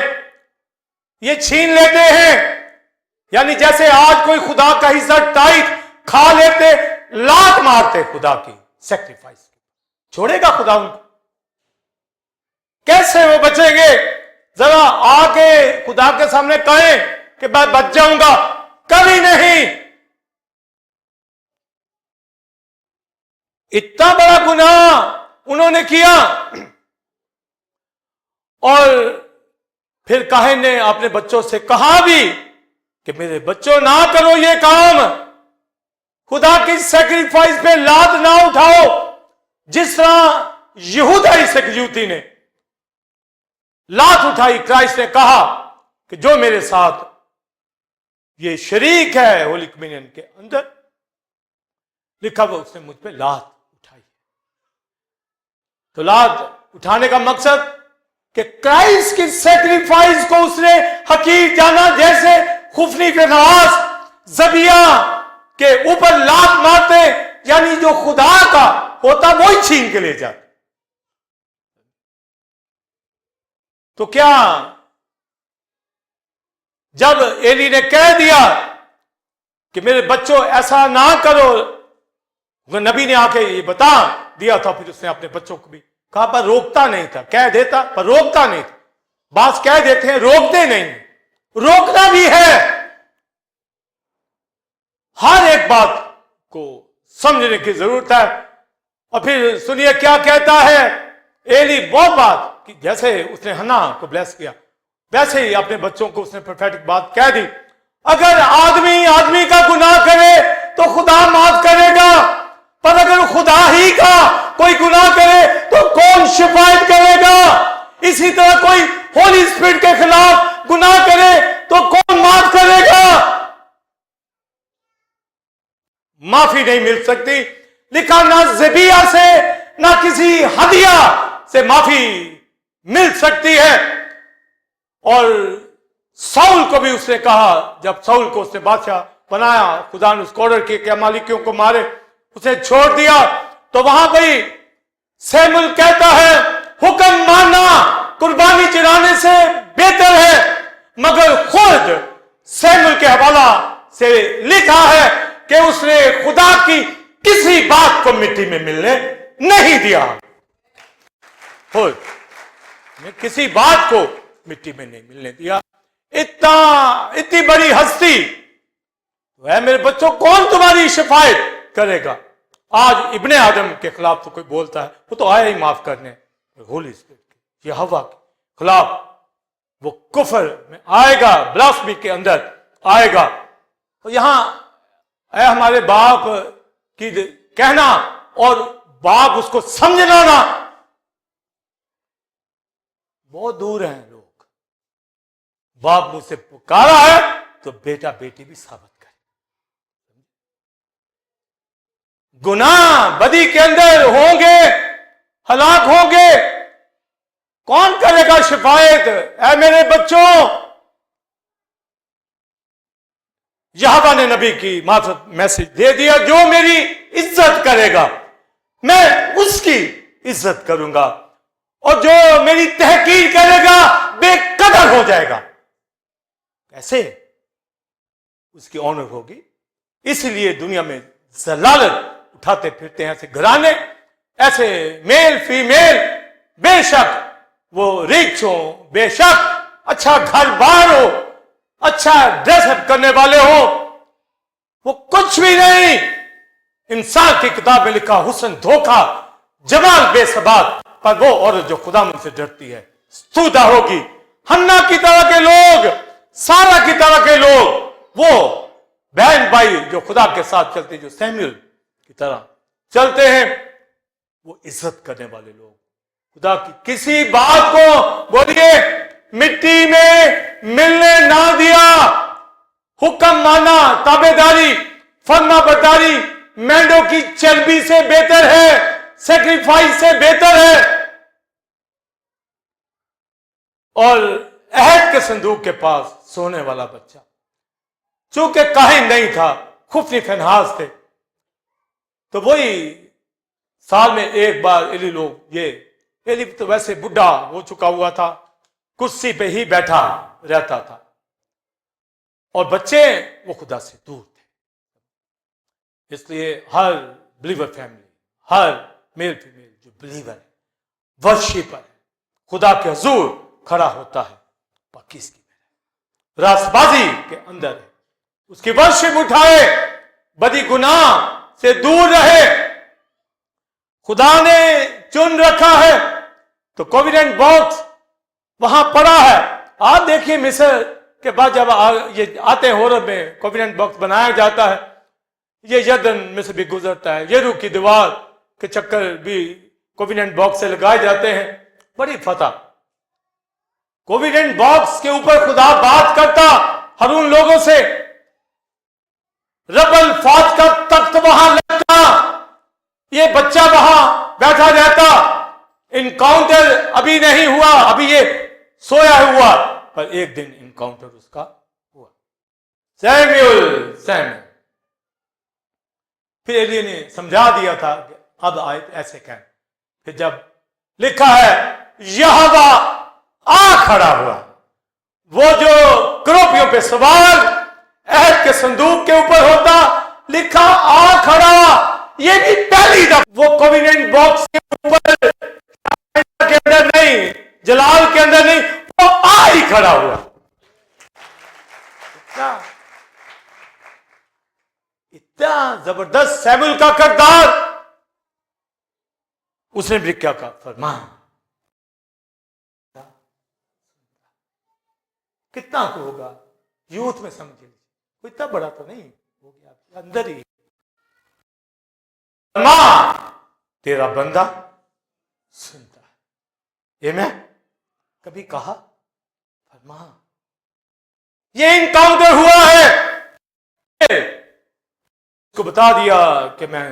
ये छीन लेते हैं। यानी जैसे आज कोई खुदा का हिस्सा टाइट खा लेते, लात मारते खुदा की सैक्रिफाइस की। छोड़ेगा खुदा उनको? कैसे वो बचेंगे? जरा आके खुदा के सामने कहें कि मैं बच जाऊंगा। कभी नहीं। इतना बड़ा गुनाह उन्होंने किया। और फिर काहिन ने अपने बच्चों से कहा भी कि मेरे बच्चों ना करो ये काम, खुदा की सैक्रिफाइस पे लात ना उठाओ। जिस तरह यहूदा इस्करियोती ने लात उठाई, क्राइस्ट ने कहा कि जो मेरे साथ ये शरीक है होली कम्युनियन के अंदर, लिखा हुआ उसने मुझ पे लात उठाई। तो लात उठाने का मकसद कि क्राइस्ट की सैक्रिफाइस को उसने हकीर जाना। जैसे खुफनी के नवाज ज़बिया के ऊपर लात मारते, यानी जो खुदा का होता वो ही छीन के ले जाते। तो क्या जब एली ने कह दिया कि मेरे बच्चों ऐसा ना करो, वो नबी ने आके ये बता दिया था, फिर उसने अपने बच्चों को भी कहा, पर रोकता नहीं था। कह देता पर रोकता नहीं था। बात कह देते हैं, रोकते नहीं। रोकना भी है। हर एक बात को समझने की जरूरत है। और फिर सुनिए क्या कहता है एली। बहुत बात कि जैसे उसने हन्ना को ब्लेस किया, वैसे ही अपने बच्चों को उसने प्रोफेटिक बात कह दी। अगर आदमी आदमी का गुनाह करे तो खुदा माफ करेगा, पर अगर खुदा ही का कोई गुनाह करे तो कौन शिफायत करेगा? इसी तरह कोई होली स्पिरिट के खिलाफ गुनाह करे तो कौन माफ करेगा? माफी नहीं मिल सकती। लिखा ना ज़बिया से ना किसी हदिया से माफी मिल सकती है। और साउल को भी उसने कहा, जब साउल को उसने बादशाह बनाया, खुदा ने उसको ऑर्डर किया कि अमालिकियों को मारे, उसे छोड़ दिया। तो वहां भाई सैमुअल कहता है हुक्म मानना कुर्बानी चढ़ाने से बेहतर है। मगर खुद सैमुअल के हवाला से लिखा है कि उसने खुदा की किसी बात को मिट्टी में मिलने नहीं दिया। खुद ने किसी बात को मिट्टी में नहीं मिलने दिया। इतनी बड़ी हस्ती वह, मेरे बच्चों कौन तुम्हारी शिफायत करेगा? आज इब्ने आदम के खिलाफ तो कोई बोलता है, वो तो आया ही माफ करने, होली स्पिरिट के, यहोवा के खिलाफ वो कुफर में आएगा, ब्लास्फेमी के अंदर आएगा। तो यहां हमारे बाप की कहना और बाप उसको समझना ना बहुत दूर हैं लोग। बाप मुझसे पुकारा है तो बेटा बेटी भी साबित करे। गुनाह बदी के अंदर होंगे, हलाक होंगे, कौन करेगा शिफायत? ऐ मेरे बच्चों, यहोवा ने नबी की मार्फत मैसेज दे दिया, जो मेरी इज्जत करेगा मैं उसकी इज्जत करूंगा, और जो मेरी तहकीर करेगा बेकदर हो जाएगा। कैसे? उसकी ऑनर होगी। इसलिए दुनिया में जलालत उठाते फिरते हैं ऐसे घराने, ऐसे मेल फीमेल, बेशक वो रिच हो, बेशक अच्छा घर बार हो, अच्छा ड्रेसअप करने वाले हो, वो कुछ भी नहीं। इंसान की किताब में लिखा हुस्न धोखा, जमाल बेसबात, पर वो औरत जो खुदा मुझसे डरती है स्तुदा होगी। हन्ना की तरह के लोग, सारा की तरह के लोग, वो बहन भाई जो खुदा के साथ चलते, जो सैमुअल की तरह चलते हैं, वो इज्जत करने वाले लोग, खुदा की किसी बात को बोलिए मिट्टी में मिलने ना दिया, हुक्म माना, ताबेदारी, फर्मा बरदारी मेंढों की चर्बी से बेहतर है, सेक्रीफाइस से बेहतर है। और अहद के संदूक के पास सोने वाला बच्चा, चूंकि काहिन नहीं था, खुफनी फनहास थे, तो वही साल में एक बार एली लोग, ये एली तो वैसे बुढ़ा हो चुका हुआ था, कुर्सी पे ही बैठा रहता था, और बच्चे वो खुदा से दूर थे। इसलिए हर बिलीवर फैमिली, हर मेल फीमेल जो बिलीवर है, वर्शिपर है, खुदा के हुजूर खड़ा होता है, पाकिज़गी में, रासबाजी के अंदर है, उसकी वर्शिप उठाए, बदी गुनाह से दूर रहे। खुदा ने चुन रखा है, तो कोविडेंट बॉक्स वहां पड़ा है। आप देखिए मिस्र के बाद जब ये आते हैं होरब में, कोविडेंट बॉक्स बनाया जाता है, ये यर्दन में से भी गुजरता है, येरू की दीवार के चक्कर भी कोविडेंट बॉक्स से लगाए जाते हैं। बड़ी फतह, कोविडेंट बॉक्स के ऊपर खुदा बात करता हारून लोगों से, रबल फात का तख्त वहां लगता, ये बच्चा वहां बैठा रहता, इनकाउंटर अभी नहीं हुआ, अभी ये सोया हुआ, पर एक दिन इनकाउंटर उसका हुआ। सैमुअल। फिर एली ने समझा दिया था कि अब आयत ऐसे कहें। फिर जब लिखा है यहोवा आ खड़ा हुआ, वो जो क्रोपियों पे सवार अहद के संदूक के ऊपर होता, लिखा आ खड़ा, ये भी पहली दफा वो कोविडेंट बॉक्स के ऊपर के अंदर नहीं, जलाल के अंदर नहीं, वो आ ही खड़ा हुआ। इतना जबरदस्त सैमुअल का किरदार, उसने भी क्या कहा, फरमान कितना को होगा, यूथ में समझ लीजिए, कोई इतना बड़ा तो नहीं हो गया, अंदर ही तेरा बंदा सुनता है। ये मैं कभी कहा फरमा, ये इनकाउंटर हुआ है, इसको बता दिया कि मैं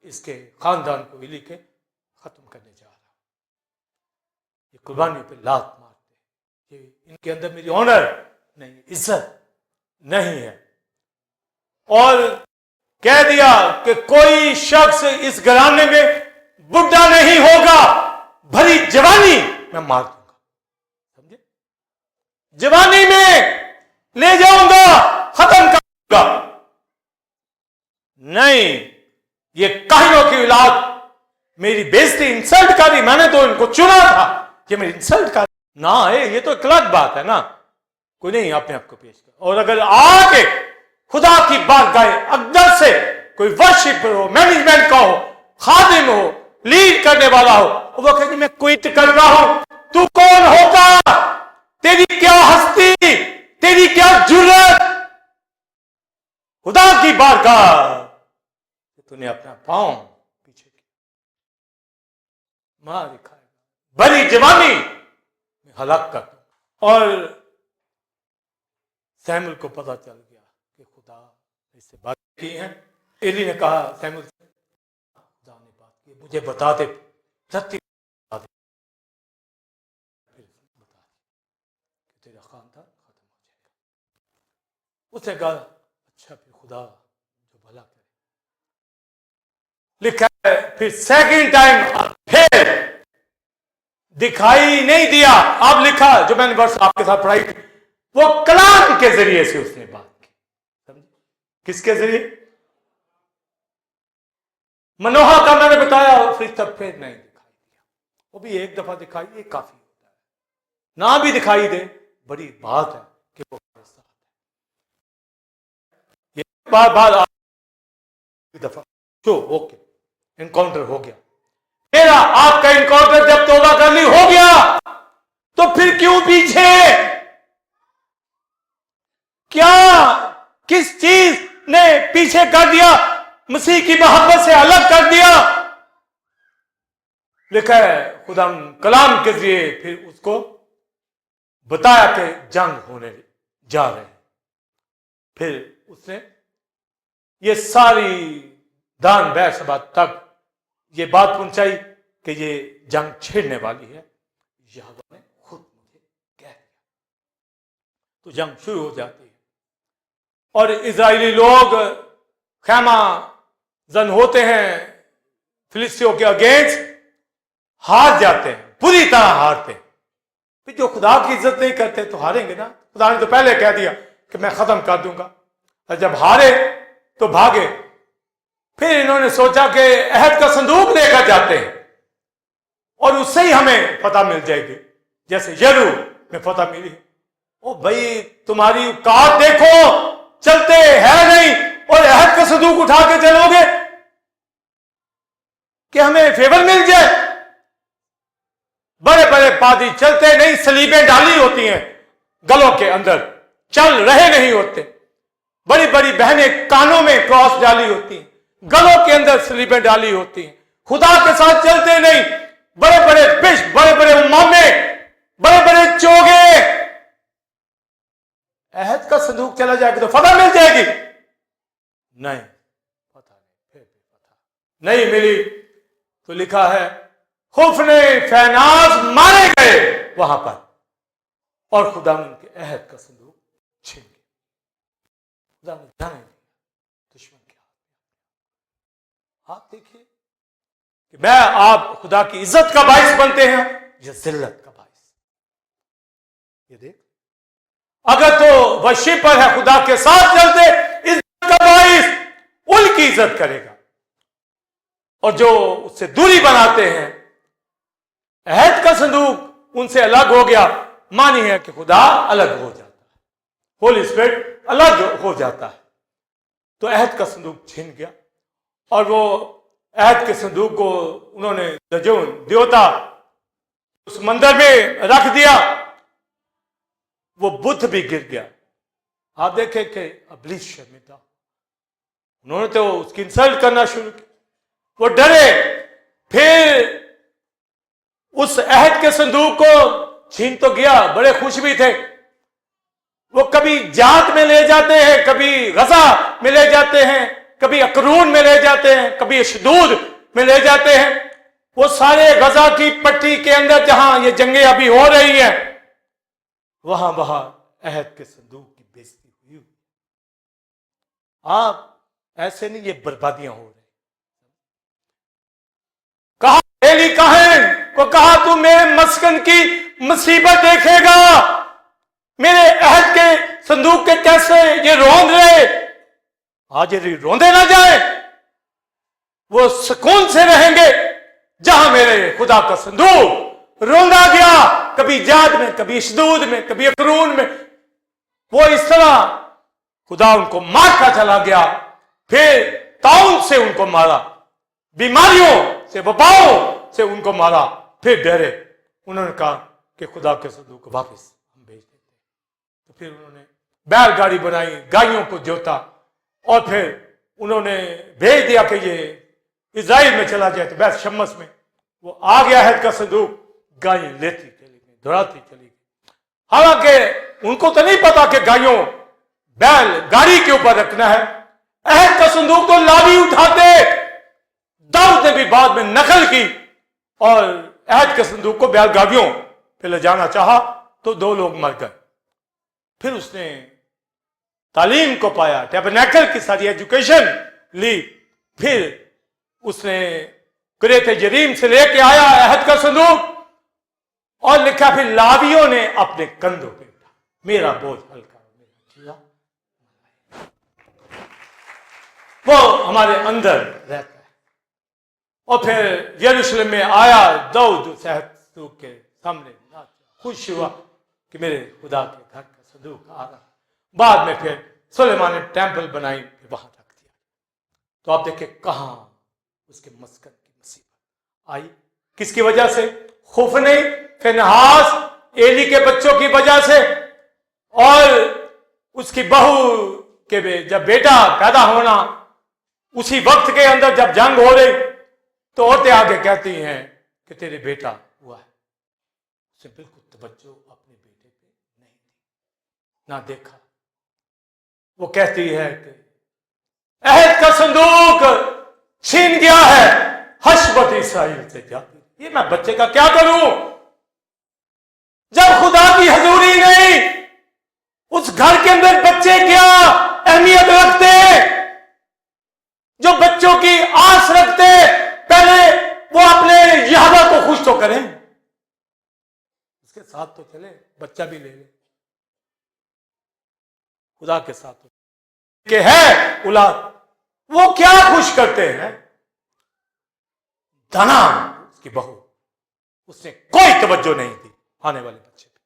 इसके खानदान को इली के खत्म करने जा रहा हूं, ये कुर्बानी पे लात मारते, ये इनके अंदर मेरी ऑनर नहीं, इज्जत नहीं है। और कह दिया कि कोई शख्स इस घराने में बुढ़ा नहीं होगा, भरी जवानी मैं मार दूंगा, समझे, जवानी में ले जाऊंगा, खत्म करूंगा। नहीं, ये काहिनों की औलाद मेरी बेइज्जती, इंसल्ट करी, मैंने तो इनको चुना था, ये मेरी इंसल्ट कर ना है, ये तो एक अलग बात है ना, कोई नहीं अपने आप को पेश कर। और अगर आके खुदा की बारगाह अकदस से कोई वर्शिपर हो, मैनेजमेंट का हो, खादिम हो, लीड करने वाला हो, वो कहते मैं क्विट कर रहा हूं, तू कौन होगा, तेरी क्या हस्ती, तेरी क्या जुर्रत, खुदा की बारगाह तूने अपना पांव पीछे किया, मां दिखाएगा, भरी जवानी में हलाक कर दूं। और सैमुअल को पता चल गया कि खुदा इससे बात की है। एली ने कहा सैमुअल से, खुदा ने बात की, मुझे बता दे, सत्य बता दे, फिर बता दे कि तेरा खानदान खत्म हो जाएगा। उसने कहा अच्छा, फिर खुदा जो भला करे। लिखा है फिर सेकंड टाइम फिर दिखाई नहीं दिया। अब लिखा जो मैंने वर्ष आपके साथ पढ़ाई, वो कलाम के जरिए से उसने बात की, समझे, किसके जरिए, मनोहा का मैंने बताया, फिर तब फिर नहीं दिखाई दिया, वो भी एक दफा दिखाई, ये काफी होता है, ना भी दिखाई दे बड़ी बात है कि वो साथ है। ये बार बार दफा जो ओके इनकाउंटर हो गया, मेरा आपका इनकाउंटर जब तौबा कर ली हो गया, तो फिर क्यों पीछे? क्या किस चीज ने पीछे कर दिया, मसीह की मोहब्बत से अलग कर दिया? लिखा है खुदा कलाम के जरिए फिर उसको बताया कि जंग होने जा रहे हैं। फिर उसने ये सारी दान बैसबा तक ये बात पहुंचाई कि ये जंग छिड़ने वाली है। यहोवा ने खुद मुझे कह दिया। तो जंग शुरू हो जाती है और इजरायली लोग खैमा जन होते हैं, फिलिस्तियों के अगेंस्ट हार जाते हैं, पूरी तरह हारते हैं। फिर जो खुदा की इज्जत नहीं करते तो हारेंगे ना। खुदा ने तो पहले कह दिया कि मैं खत्म कर दूंगा, और जब हारे तो भागे। फिर इन्होंने सोचा कि अहद का संदूक लेकर जाते हैं और उससे ही हमें फतह मिल जाएगी, जैसे यरू में फतह मिली। ओ भाई, तुम्हारी औकात देखो, चलते है नहीं और अहद का संदूक उठा के चलोगे कि हमें फेवर मिल जाए। बड़े बड़े पादी चलते नहीं, सलीबें डाली होती हैं गलों के अंदर, चल रहे नहीं होते। बड़ी बड़ी बहनें कानों में क्रॉस डाली होती हैं, गलों के अंदर सलीबें डाली होती हैं। खुदा के साथ चलते नहीं, बड़े बड़े पिश, बड़े बड़े उमामे, बड़े बड़े चोगे। अहद का संदूक चला जाएगा तो फतह मिल जाएगी? नहीं, फतह नहीं। फिर भी फतह नहीं मिली तो लिखा है खुफने फैनाज मारे गए वहां पर, और खुदा उनके अहद का संदूक छीन गया। खुदा ने जाने दिया दुश्मन के हाथ। आप देखिए कि मैं आप खुदा की इज्जत का बाइस बनते हैं या जिल्लत का बाइस। ये देख, अगर तो वर्शिपर है, खुदा के साथ चलते, इज्जत का बाइस उनकी इज्जत करेगा, और जो उससे दूरी बनाते हैं, अहद का संदूक उनसे अलग हो गया, मानी है कि खुदा अलग हो जाता है, होली स्पिरिट अलग हो जाता है। तो अहद का संदूक छिन गया और वो अहद के संदूक को उन्होंने जो देवता उस मंदिर में रख दिया, वो बुद्ध भी गिर गया। आप देखें कि इब्लीस शर्मिंदा, उन्होंने तो उसकी इंसल्ट करना शुरू की, वो डरे। फिर उस अहद के संदूक को छीन तो गया, बड़े खुश भी थे। वो कभी जात में ले जाते हैं, कभी गजा में ले जाते हैं, कभी अकरून में ले जाते हैं, कभी अशदूद में ले जाते हैं। वो सारे गजा की पट्टी के अंदर जहां ये जंगें अभी हो रही हैं, वहां अहद के संदूक की बेइज्जती हुई। आप ऐसे नहीं, ये बर्बादियां हो रही। कहा एली काहन को कहा, तू मेरे मस्कन की मुसीबत देखेगा, मेरे अहद के संदूक के कैसे ये रोंद रहे, आज ये रोंदे ना जाए, वो सुकून से रहेंगे जहां मेरे खुदा का संदूक रोंदा गया, कभी जाद में, कभी अशदूद में, कभी अकरून में। वो इस तरह खुदा उनको मारता चला गया। फिर ताउन से उनको मारा, बीमारियों से, वबाओं से उनको मारा। फिर डरे, उन्होंने कहा कि खुदा के संदूक को वापस हम भेज देते। तो फिर उन्होंने बैलगाड़ी बनाई, गायों को जोता, और फिर उन्होंने भेज दिया कि ये इजराइल में चला जाए। तो बैत शम्मस में वो आ गया अहद का संदूक, गायें लेती चली गई, दौड़ाती चली गई। हालांकि उनको तो नहीं पता कि गायों बैल गाड़ी के ऊपर रखना है। अहद का संदूक तो लावी उठाते। दाऊद ने भी बाद में नकल की और अहद के संदूक को बैलगाड़ियों पे ले जाना चाहा तो 2 लोग मर गए। फिर उसने तालीम को पाया, टैबरनेकल की सारी एजुकेशन ली। फिर उसने कुरेत जरीम से लेके आया अहद का संदूक, और लिखा फिर लावियों ने अपने कंधों पे उठा, मेरा बोझ हल्का, वो हमारे अंदर रहता है। और फिर यरूशलेम में आया दाऊद उस अहद संदूक के सामने, खुश हुआ कि मेरे खुदा के घर का संदूक आ रहा। बाद में फिर सुलेमान ने टेंपल बनाई, फिर वहां रख दिया। तो आप देखें कहां उसके मस्कन की मुसीबत आई, किसकी वजह से? खुफने फिनहास एली के बच्चों की वजह से और उसकी बहू के जब बेटा पैदा होना, उसी वक्त के अंदर जब जंग हो रही तो औरतें आगे कहती हैं कि तेरे बेटा हुआ है। उसे बिल्कुल तवज्जो अपने बेटे पे नहीं दी, ना देखा। वो कहती है कि अहद का संदूक छीन गया है हशबत इसराइल से जाती, ये मैं बच्चे का क्या करूं? जब खुदा की हजूरी नहीं, उस घर के अंदर बच्चे क्या अहमियत रखते? जो बच्चों की आस रखते, पहले वो अपने यहोवा को खुश तो करें, उसके साथ तो चले, बच्चा भी ले ले, खुदा के साथ तो के है औलाद, वो क्या खुश करते हैं? धना उसकी बहू, उसने कोई तवज्जो नहीं दी आने वाले बच्चे पे।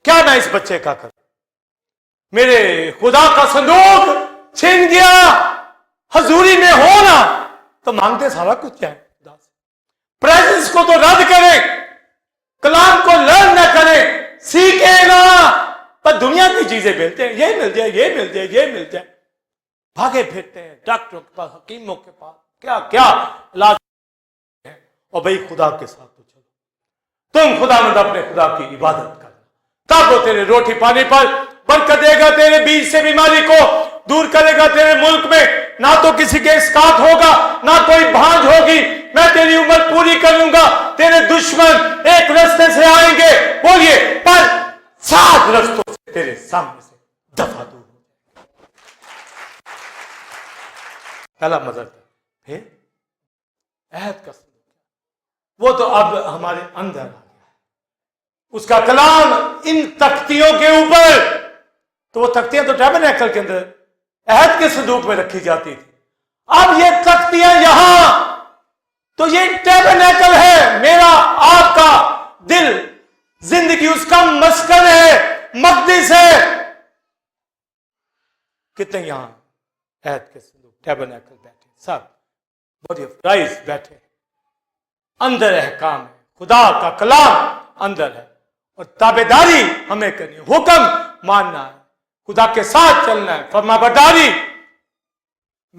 क्या मैं इस बच्चे का करूं? मेरे खुदा का संदूक छीन गया, हजूरी में हो ना, तो मांगते सारा कुछ है खुदा से। प्रेजेंस को तो रद्द करें, कलाम को लर्न ना करें, सीखे ना, पर दुनिया की चीजें मिलते हैं, ये मिल जाए, ये मिल जाए, ये मिल जाए, भागे फिरते हैं डॉक्टरों के पास, हकीमों के पास, क्या क्या इलाज है। और भाई खुदा के साथ तो चलो, तुम खुदावंद अपने खुदा की इबादत करना, तब वो तेरे रोटी पानी पर बरकत देगा, तेरे बीच से बीमारी को दूर करेगा। तेरे मुल्क में ना तो किसी के इसकात होगा, ना कोई भांज होगी। मैं तेरी उम्र पूरी कर लूंगा। तेरे दुश्मन एक रास्ते से आएंगे, बोलिए, पर 7 रास्तों से तेरे सामने से दफा दूर हो जाएगा। पहला मजर था, फिर अहद का संदूक, वो तो अब हमारे अंदर आ गया है। उसका कलाम इन तख्तियों के ऊपर, तो वो तख्तियां तो टैबरनेकल के अंदर अहद के संदूक में रखी जाती थी। अब ये तख्तियां यहां, तो ये टैबरनेकल है, मेरा आपका दिल, जिंदगी उसका मस्कन है, मकदस है। कितने यहां अहद के संदूक टैबरनेकल बैठे, सब बॉडी ऑफ क्राइस्ट बैठे, अंदर अहकाम है, खुदा का कलाम अंदर है, और ताबेदारी हमें करनी है, हुक्म मानना है, खुदा के साथ चलना है, फरमाबरदारी।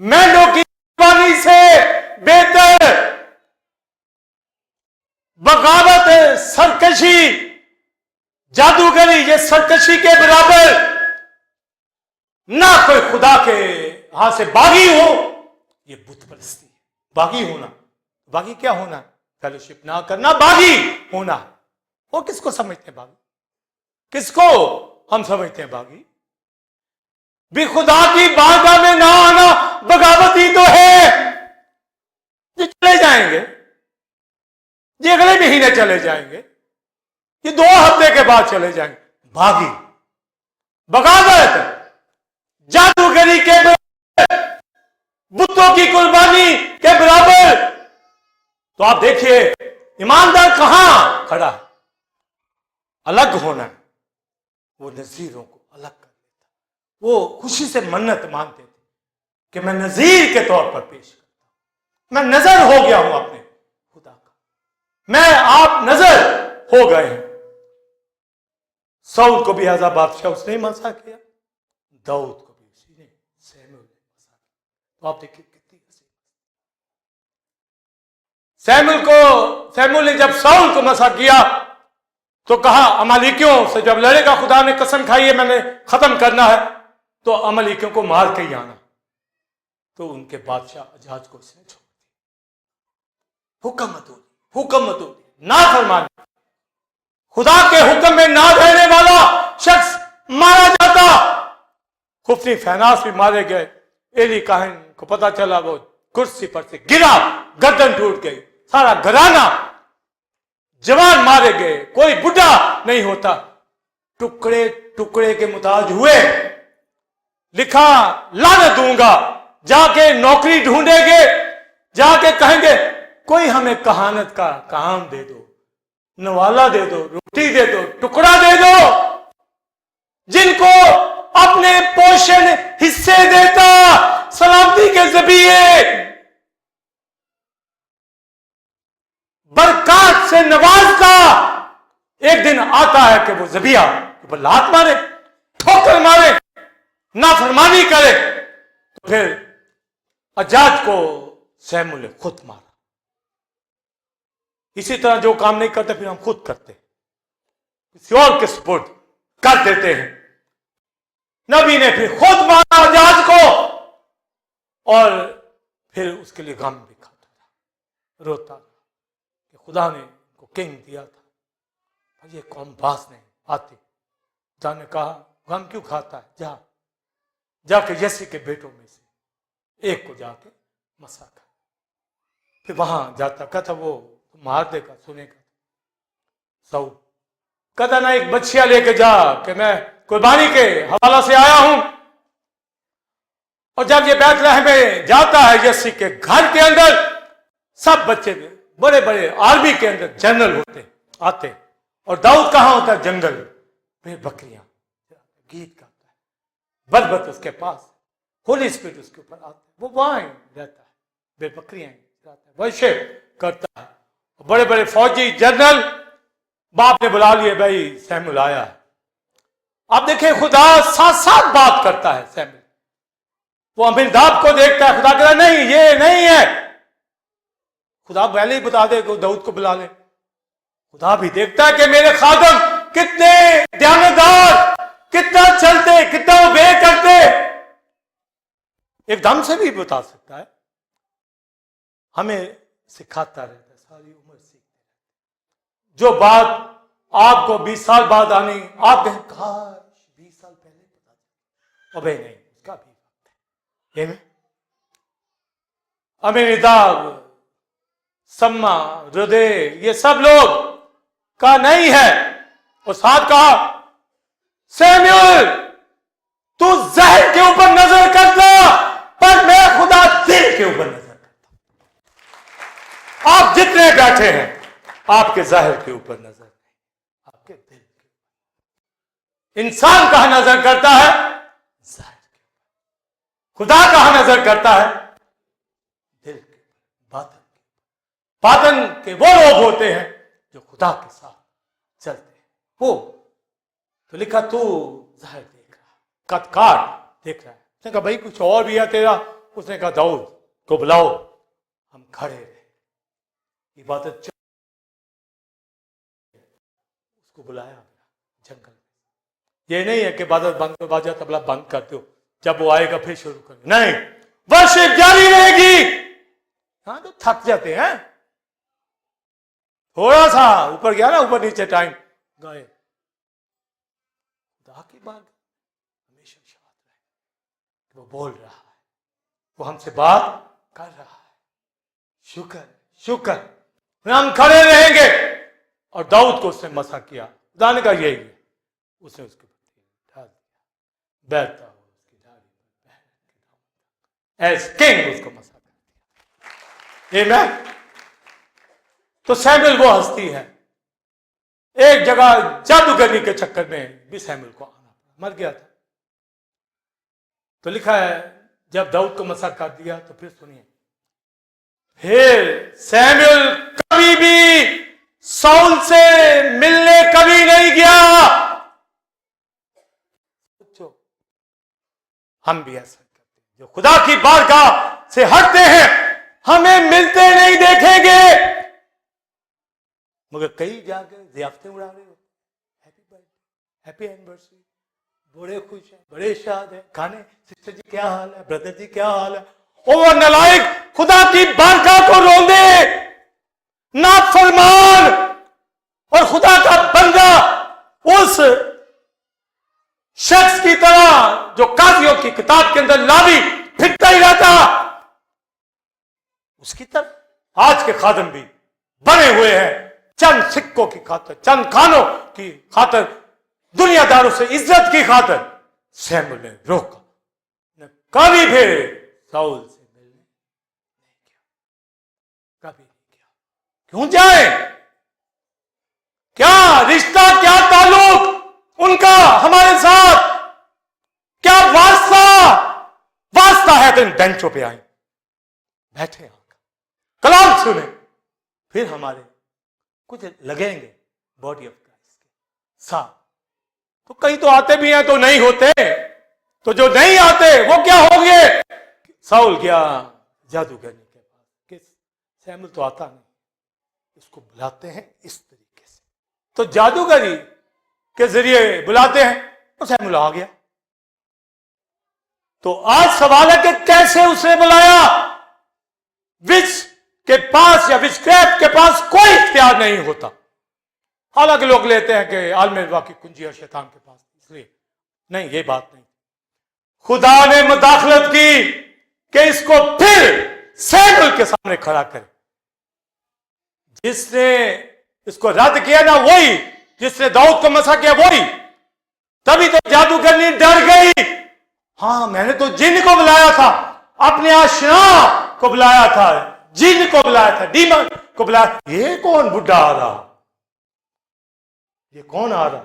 मेंढों की कुर्बानी से बेहतर, बगावत, सरकशी, जादूगरी, ये सरकशी के बराबर ना कोई खुदा के हाथ से बागी हो, ये बुत परस्ती है। बागी होना, बागी क्या होना? फेलोशिप ना करना बागी होना। वो किसको समझते हैं बागी? किसको हम समझते हैं बागी? भी खुदा की बारगाह में ना आना बगावत ही तो है। ये चले जाएंगे, ये अगले महीने चले जाएंगे, ये 2 हफ्ते के बाद चले जाएंगे। बागी, बगावत, जादूगरी के बराबर, बुतों की कुर्बानी के बराबर। तो आप देखिए ईमानदार कहां खड़ा है? अलग होना है। वो नजीरों को अलग कर देता, वो खुशी से मन्नत मांगते थे कि मैं नजीर के तौर पर पेश करता हूं, मैं नजर हो गया हूं अपने खुदा का, मैं आप नजर हो गए हैं। साउल को भी एज बादशाह उसने ही मसा किया, दाऊद को भी उसी ने, सैमुअल ने मसा किया। तो आप देखिए कितनी हंसी। सैमुअल ने जब साउल को मसा किया तो कहा अमालिकियों से जब लड़ेगा, खुदा ने कसम खाई है मैंने खत्म करना है, तो अमालिकियों को मार के ही आना। तो उनके बादशाह अजाज को इसने छोड़ दिया। हुक्म मत हो, ना फरमाने, खुदा के हुक्म में ना रहने वाला शख्स मारा जाता। खुफनी फैनास भी मारे गए। एली काहिन को पता चला, वो कुर्सी पर से गिरा, गर्दन टूट गई, सारा घराना, जवान मारे गए, कोई बुढ़ा नहीं होता, टुकड़े टुकड़े के मुताज हुए। लिखा लानत दूंगा, जाके नौकरी ढूंढेंगे, जाके कहेंगे कोई हमें कहानत का काम दे दो, नवाला दे दो, रोटी दे दो, टुकड़ा दे दो। जिनको अपने पोषण हिस्से देता, सलामती के जरिए बरकत से नवाजता, एक दिन आता है कि वो जबिया के ऊपर लात मारे, ठोकर मारे, नाफरमानी करे, तो फिर अजाज को सैमुल ने खुद मारा। इसी तरह जो काम नहीं करते फिर हम खुद करते, किसी और के सपोर्ट कर देते हैं। नबी ने फिर खुद मारा अजाज को, और फिर उसके लिए गम भी खाता था, रोता था कि खुदा ने को किंग दिया था, ये कौम बास ने आते। खुदा ने कहा गम क्यों खाता है, जाके यसी के बेटों में से एक को जाके मसा कर। फिर वहां जाता, कहता वो मार देगा, सुनेगा। सऊ कहता ना एक बच्चिया लेके जा कि मैं कुर्बानी के हवाला से आया हूं। और जब ये बैतलहम में जाता है यसी के घर के अंदर, सब बच्चे बड़े बड़े आर्मी के अंदर जनरल होते आते, और दाऊद कहां होता है, जंगल। फिर बकरियां गीत गाता है, बलबत उसके पास, होली स्पिरिट उसके ऊपर आता है, वो वहां रहता है, बेबकरियां रहता है, वर्शिप करता है। बड़े बड़े फौजी जनरल बाप ने बुला लिए, भाई सैमुल आया है। आप देखें खुदा साथ साथ बात करता है। सैमुल वो अमीरदाब को देखता है, खुदा कहता नहीं ये नहीं है, खुदा पहले ही बता दे, दाऊद को बुला ले। खुदा भी देखता है कि मेरे खादम कितने ध्यानदार, कितना चलते, कितना ओबे करते, एकदम से भी बता सकता है। हमें सिखाता रहता है, सारी उम्र सीखते रहते। जो बात आपको 20 साल बाद आनी, आप कहें काश 20 साल पहले बता दें, अबे नहीं, उसका भी वक्त है। अमीरदाब, सम्मा, हृदय, ये सब लोग का नहीं है। और साथ कहा सैमुअल तू जहर के ऊपर नजर करता, पर मैं खुदा दिल के ऊपर नजर करता। आप जितने बैठे हैं आपके जाहिर के ऊपर नजर नहीं, आपके दिल के ऊपर। इंसान कहां नजर करता है, जाहिर के ऊपर। खुदा कहां नजर करता है, दिल के ऊपर, बातन के ऊपर। बातन के वो लोग होते हैं जो खुदा के साथ चलते हैं। वो तो लिखा तू जाहिर देख रहा, कदकार देख रहा है। उसने कहा भाई कुछ और भी है तेरा। उसने कहा दाऊद को बुलाओ, हम खड़े रहे, इबादत चल। उसको बुलाया जंगल में। ये नहीं है कि इबादत बंद कर, बाजा तबला बंद कर दो, जब वो आएगा फिर शुरू कर, नहीं, वर्शिप जारी रहेगी। हाँ तो थक जाते हैं, थोड़ा सा ऊपर गया ना, ऊपर नीचे टाइम गए। खुदा की बात हमेशा शांत रहे, वो बोल रहा है, वो हमसे बात कर रहा है। शुक्र शुक्र, हम खड़े रहेंगे। और दाऊद को उसने मसा किया, खुदा ने कहा यही है। उसने उसके ऊपर बैठता हुआ उसकी दाढ़ी पर एज किंग उसको मसा कर दिया। तो सैमुअल वो हस्ती है, एक जगह जादूगरनी के चक्कर में भी सैमुअल को आना पड़ा, मर गया था। तो लिखा है जब दाऊद को मसा कर दिया, तो फिर सुनिए, फिर सैमुअल कभी भी साउल से मिलने कभी नहीं गया। सोचो, हम भी ऐसा करते हैं, जो खुदा की बारगाह से हटते हैं, हमें मिलते नहीं देखेंगे, मगर कई जाकर ज़ियाफ़तें उड़ा रहे हो, हैप्पी बर्थडे, हैप्पी एनिवर्सरी, बड़े खुश हैं, बड़े शाद हैं, खाने, सिस्टर जी क्या हाल है, ब्रदर जी क्या हाल है। ओ नालायक, खुदा की बारगाह को रोंदे, नाफरमान और खुदा का बंदा उस शख्स की तरह जो काजियों की किताब के अंदर लावी फिरता ही रहता, उसकी तरह आज के खादम भी बने हुए हैं, चंद सिक्कों की खातर, चंद खानों की खातर, दुनियादारों से इज्जत की खातर। सैमुअल ने रोका, ने कभी भी साउल से मिलने नहीं किया, कभी नहीं किया। क्यों जाए, क्या रिश्ता, क्या ताल्लुक उनका हमारे साथ, क्या वास्ता है। तो इन बेंचों पे आए, बैठे आकर कलाम सुने, फिर हमारे कुछ लगेंगे बॉडी ऑफ क्राइस्ट, सा, तो कहीं तो आते भी हैं तो नहीं होते, तो जो नहीं आते वो क्या हो गए? साउल गया जादूगरनी के पास कि सैमुअल तो आता नहीं, इसको बुलाते हैं इस तरीके से, तो जादूगरी के जरिए बुलाते हैं, तो सैमुअल आ गया। तो आज सवाल है कि कैसे उसने बुलाया? विच के पास या विचक्रैफ्ट के पास कोई इख्तियार नहीं होता। हालांकि लोग लेते हैं कि आलम की कुंजी और शैतान के पास, इसलिए नहीं, ये बात नहीं। खुदा ने मुदाखलत की कि इसको फिर सैमुअल के सामने खड़ा करे। जिसने इसको रद्द किया ना वही, जिसने दाऊद को मसा किया वही, तभी तो जादूगरनी डर गई। हाँ, मैंने तो जिन को बुलाया था, अपने आशना को बुलाया था, जिन को बुलाया था, डीमन को बुलाया, ये कौन बुढ़ा आ रहा, ये कौन आ रहा?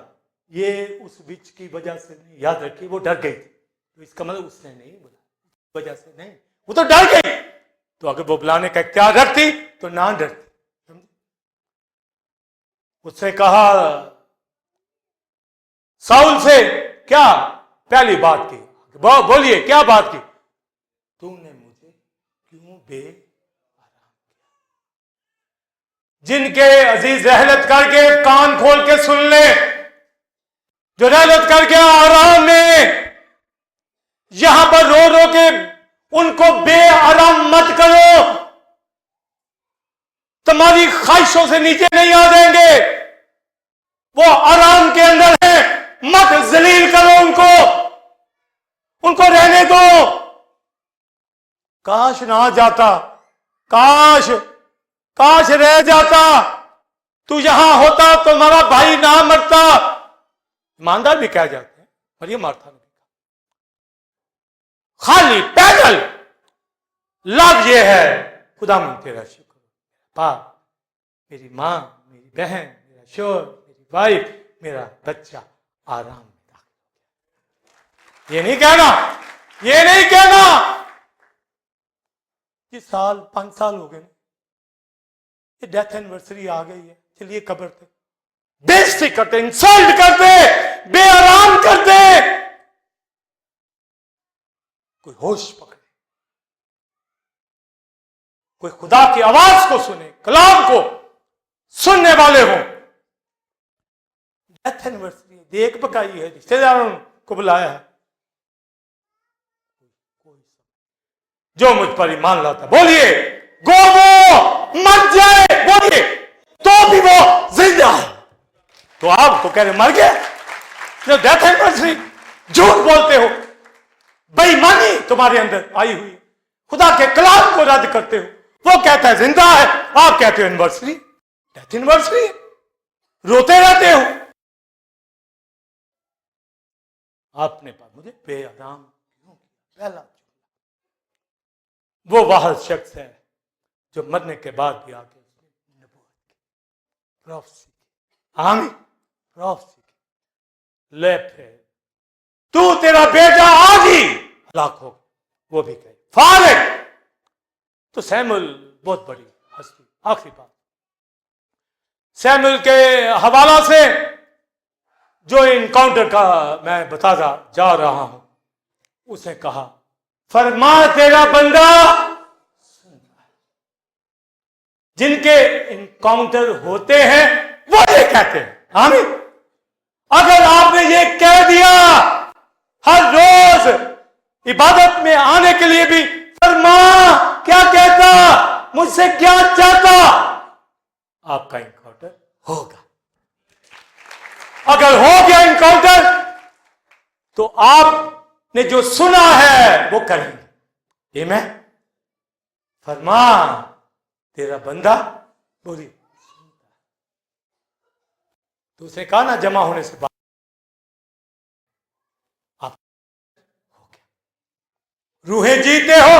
ये उस विच की वजह से नहीं, याद रखिए वो डर गई थी, तो इसका मतलब उसने नहीं बुलाया, वजह से नहीं, वो तो डर गई। तो अगर वो बुलाने का इख्तियार रखती तो ना डरती। उससे कहा साउल से, क्या पहली बात की, बोलिए क्या बात की? तूने मुझे क्यों बेआराम किया? जिनके अजीज रहलत करके कान खोल के सुन ले, जो रहलत करके आराम में यहां पर रो रो के उनको बेआराम मत करो। तुम्हारी ख्वाहिशों से नीचे नहीं आ जाएंगे, वो आराम के अंदर है, मत जलील करो उनको रहने दो। काश ना जाता, काश रह जाता, तू यहां होता तो तुम्हारा भाई ना मरता। ईमानदार भी कह जाते हैं, और ये मारता नहीं। खाली पैदल लव ये है, खुदा मन तेरा शुक्र, बाप, मेरी मां, मेरी बहन, मेरा शोर, मेरी वाइफ, मेरा बच्चा आराम में दाखिल हो गया। ये नहीं कहना कि साल 5 साल हो गए, ये डेथ एनिवर्सरी आ गई है, चलिए कब्र पे बेइज्जती करते, इंसल्ट करते, बेआराम करते। कोई होश पकड़े, कोई खुदा की आवाज को सुने, कलाम को सुनने वाले हों। डेथ एनिवर्सरी देख पकाई है, रिश्तेदारों को बुलाया है, जो मुझ पर ईमान लाता, बोलिए गो वो मर जाए, बोलिए तो भी वो जिंदा है। तो आप तो कह रहे मर गया, जो डेथ एनिवर्सरी झूठ बोलते हो, बेईमानी तुम्हारे अंदर आई हुई है, खुदा के कलाम को रद्द करते हो। वो कहता है जिंदा है, आप कहते हो एनिवर्सरी, डेथ एनिवर्सरी, रोते रहते हो। आपने पर मुझे बेआराम क्यों किया? पहला वो वाहिद शख्स है जो मरने के बाद भी आके नबूवत की, प्रोफेसी की, आमीन, प्रोफेसी की, ले फिर तू तेरा बेटा आज ही हलाक हो, वो भी कहे फारिग। तो सैमुअल बहुत बड़ी हस्ती। आखिरी बात, सैमुअल के हवाला से जो इनकाउंटर का मैं बताता जा रहा हूं, उसने कहा फरमा तेरा बंदा सुनता है। जिनके इनकाउंटर होते हैं वो ये कहते हैं, आमीन। अगर आपने ये कह दिया हर रोज इबादत में आने के लिए भी, फरमा क्या कहता, मुझसे क्या चाहता, आपका इनकाउंटर होगा। अगर हो गया इनकाउंटर तो आपने जो सुना है वो करेंगे। ये मैं फरमा तेरा बंदा बोली। तो उसने कहा ना जमा होने से बाद आप हो गया। रूहें जीते हो,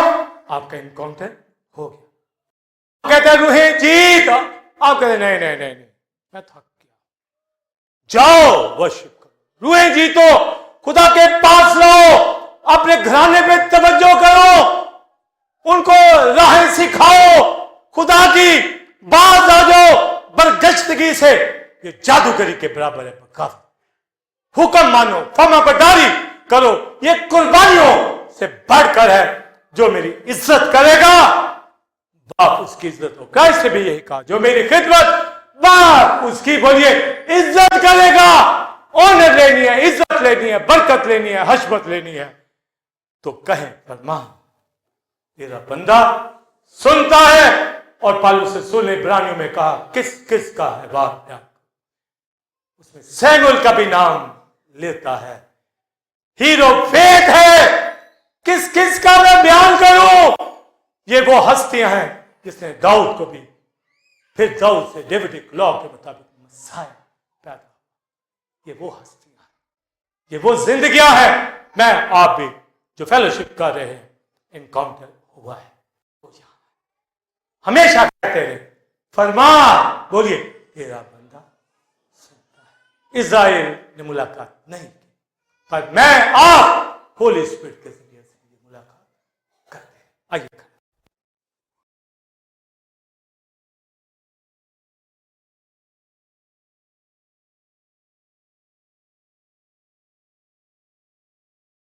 आपका इनकाउंटर हो गया। कहते रूहें जीत, आप कहते नहीं नहीं नहीं नहीं मैं थक गया। जाओ वर्शिप करो, रूहें जीतो, खुदा के पास रहो, अपने घराने पे तवज्जो करो, उनको राहें सिखाओ, खुदा की बाज आ जाओ। बरगश्तगी से ये जादूगरी के बराबर है। काफी हुक्म मानो, फर्माबरदारी करो, ये कुर्बानियों से बढ़कर है। जो मेरी इज्जत करेगा बाप उसकी इज्जत हो। कैसे भी यही कहा, जो मेरी खिदमत बाप उसकी बोलिए इज्जत करेगा। ऑनर लेनी है, इज्जत लेनी है, बरकत लेनी है, हशमत लेनी है तो कहें फरमा तेरा बंदा सुनता है। और पालू से सुने इब्रानियों में कहा किस किस का है बात, उसमें सैमुअल का भी नाम लेता है। हीरो फेथ है। किस किस का मैं बयान करूं? ये वो हस्तियां हैं जिसने दाऊद को भी, फिर दाऊद से डेविडिक लॉ के मुताबिक मसाया पैदा। ये वो हस्तियां हैं, ये वो जिंदगियां हैं। मैं आप भी जो फेलोशिप कर रहे हैं, इनकाउंटर हुआ है वो यहां हमेशा कहते रहे फरमा, बोलिए तेरा बंदा सुनता है। इज़राइल ने मुलाकात नहीं की, पर मैं आप होली स्पिरिट के जरिए से ये मुलाकात करते हैं। आइए